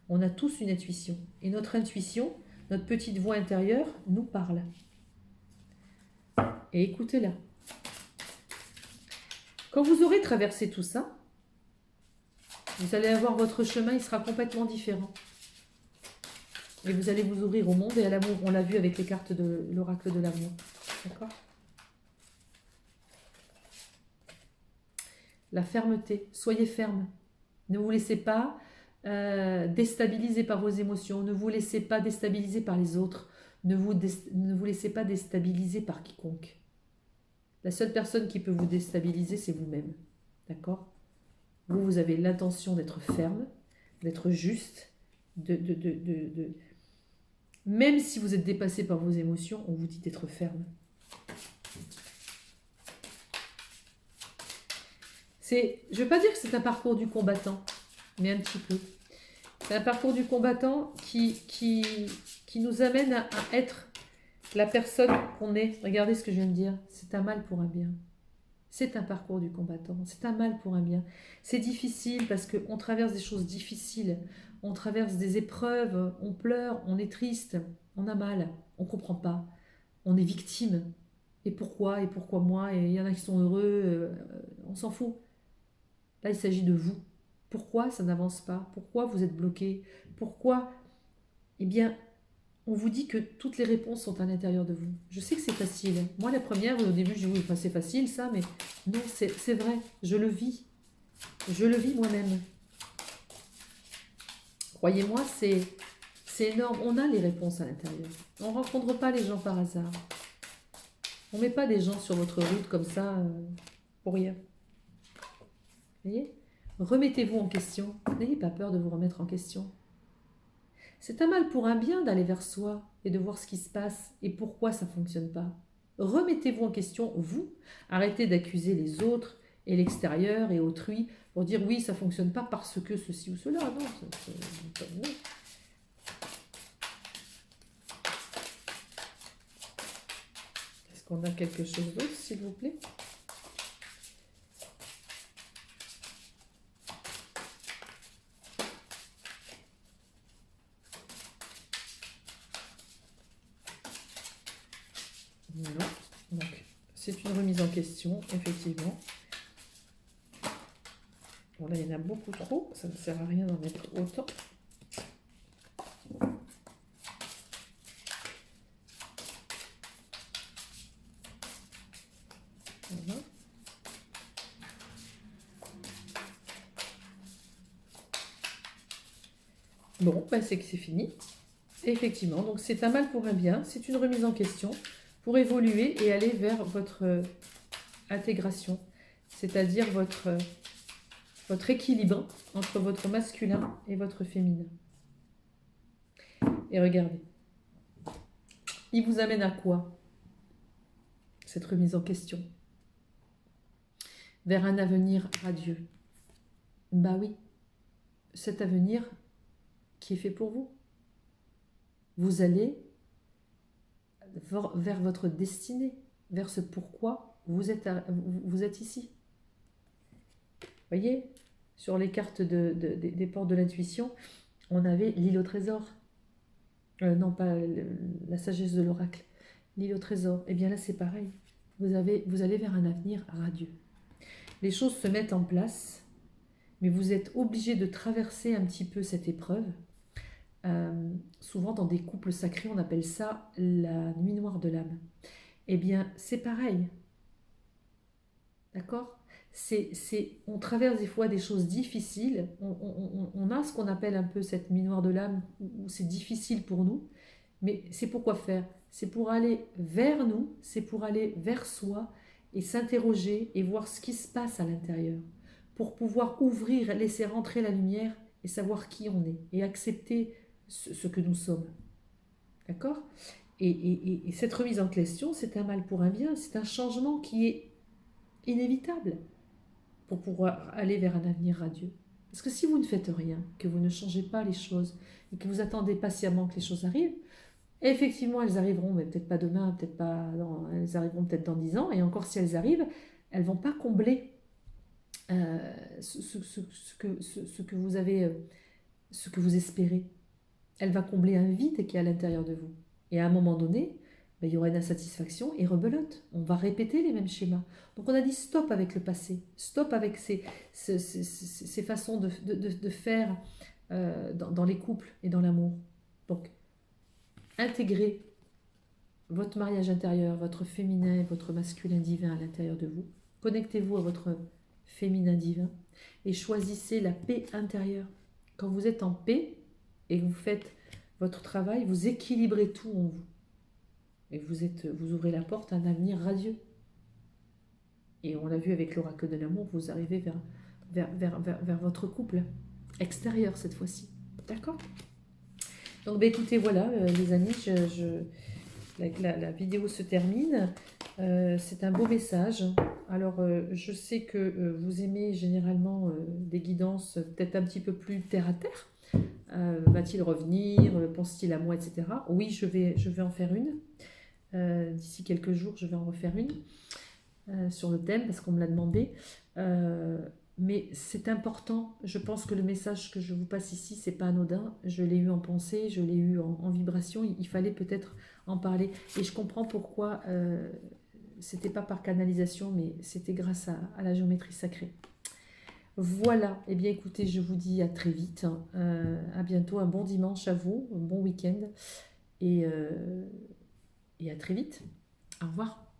On a tous une intuition. Et notre intuition, notre petite voix intérieure, nous parle. Et écoutez-la. Quand vous aurez traversé tout ça, vous allez avoir votre chemin, il sera complètement différent. Et vous allez vous ouvrir au monde et à l'amour. On l'a vu avec les cartes de l'oracle de l'amour. D'accord ? La fermeté. Soyez ferme. Ne vous laissez pas déstabiliser par vos émotions. Ne vous laissez pas déstabiliser par les autres. Ne vous laissez pas déstabiliser par quiconque. La seule personne qui peut vous déstabiliser, c'est vous-même. D'accord ? Vous avez l'intention d'être ferme, d'être juste, même si vous êtes dépassé par vos émotions, on vous dit d'être ferme. Je ne veux pas dire que c'est un parcours du combattant, mais un petit peu. C'est un parcours du combattant qui nous amène à être la personne qu'on est. Regardez ce que je viens de dire. C'est un mal pour un bien. C'est un parcours du combattant. C'est un mal pour un bien. C'est difficile parce qu'on traverse des choses difficiles. On traverse des épreuves. On pleure. On est triste. On a mal. On ne comprend pas. On est victime. Et pourquoi ? Et pourquoi moi ? Et il y en a qui sont heureux. On s'en fout. Là, il s'agit de vous. Pourquoi ça n'avance pas ? Pourquoi vous êtes bloqué ? Pourquoi ? Eh bien, on vous dit que toutes les réponses sont à l'intérieur de vous. Je sais que c'est facile. Moi, la première, au début, je dis oui, c'est facile ça, mais non, c'est vrai. Je le vis. Je le vis moi-même. Croyez-moi, c'est énorme. On a les réponses à l'intérieur. On ne rencontre pas les gens par hasard. On ne met pas des gens sur votre route comme ça pour rien. Vous voyez ? Remettez-vous en question. N'ayez pas peur de vous remettre en question. C'est un mal pour un bien d'aller vers soi et de voir ce qui se passe et pourquoi ça ne fonctionne pas. Remettez-vous en question, vous. Arrêtez d'accuser les autres et l'extérieur et autrui pour dire oui, ça ne fonctionne pas parce que ceci ou cela. Non, non. Est-ce qu'on a quelque chose d'autre, s'il vous plaît ? Non. Donc, c'est une remise en question, effectivement. Bon, là, il y en a beaucoup trop. Ça ne sert à rien d'en mettre autant. Voilà. Bon, ben, c'est que c'est fini. Effectivement, donc c'est un mal pour un bien. C'est une remise en question pour évoluer et aller vers votre intégration, c'est-à-dire votre équilibre entre votre masculin et votre féminin. Et regardez, il vous amène à quoi, cette remise en question ? Vers un avenir radieux. Bah oui, cet avenir qui est fait pour vous. Vous allez vers votre destinée, vers ce pourquoi vous êtes ici. Vous voyez, sur les cartes des portes de l'intuition, on avait l'île au trésor. Non, pas la sagesse de l'oracle. L'île au trésor. Eh bien là, c'est pareil. Vous allez vers un avenir radieux. Les choses se mettent en place, mais vous êtes obligé de traverser un petit peu cette épreuve. Souvent, dans des couples sacrés, on appelle ça la nuit noire de l'âme. Eh bien, c'est pareil. D'accord? On traverse des fois des choses difficiles, on a ce qu'on appelle un peu cette nuit noire de l'âme, où c'est difficile pour nous, mais c'est pour quoi faire? C'est pour aller vers nous, c'est pour aller vers soi et s'interroger et voir ce qui se passe à l'intérieur, pour pouvoir ouvrir, laisser rentrer la lumière et savoir qui on est et accepter ce que nous sommes. D'accord? Et cette remise en question, c'est un mal pour un bien, c'est un changement qui est inévitable pour pouvoir aller vers un avenir radieux. Parce que si vous ne faites rien, que vous ne changez pas les choses et que vous attendez patiemment que les choses arrivent, effectivement, elles arriveront, mais peut-être pas demain, peut-être pas, elles arriveront peut-être dans 10 ans, et encore si elles arrivent, elles ne vont pas combler ce que vous avez, ce que vous espérez. Elle va combler un vide qui est à l'intérieur de vous. Et à un moment donné, ben, il y aura une insatisfaction et rebelote. On va répéter les mêmes schémas. Donc on a dit stop avec le passé, stop avec ces façons de faire dans les couples et dans l'amour. Donc intégrez votre mariage intérieur, votre féminin et votre masculin divin à l'intérieur de vous. Connectez-vous à votre féminin divin et choisissez la paix intérieure. Quand vous êtes en paix et que vous faites votre travail, vous équilibrez tout en vous. Et vous ouvrez la porte à un avenir radieux. Et on l'a vu avec l'oracle de l'amour, vous arrivez vers votre couple extérieur cette fois-ci. D'accord? Donc bah, écoutez, voilà les amis, la vidéo se termine. C'est un beau message. Alors je sais que vous aimez généralement des guidances peut-être un petit peu plus terre à terre. Va-t-il revenir? Pense-t-il à moi, etc. Oui, je vais en faire une. D'ici quelques jours, je vais en refaire une sur le thème parce qu'on me l'a demandé. Mais c'est important. Je pense que le message que je vous passe ici, c'est pas anodin. Je l'ai eu en pensée, je l'ai eu en vibration. Il fallait peut-être en parler. Et je comprends pourquoi c'était pas par canalisation, mais c'était grâce à la géométrie sacrée. Voilà, eh bien écoutez, je vous dis à très vite, à bientôt, un bon dimanche à vous, un bon week-end et à très vite. Au revoir.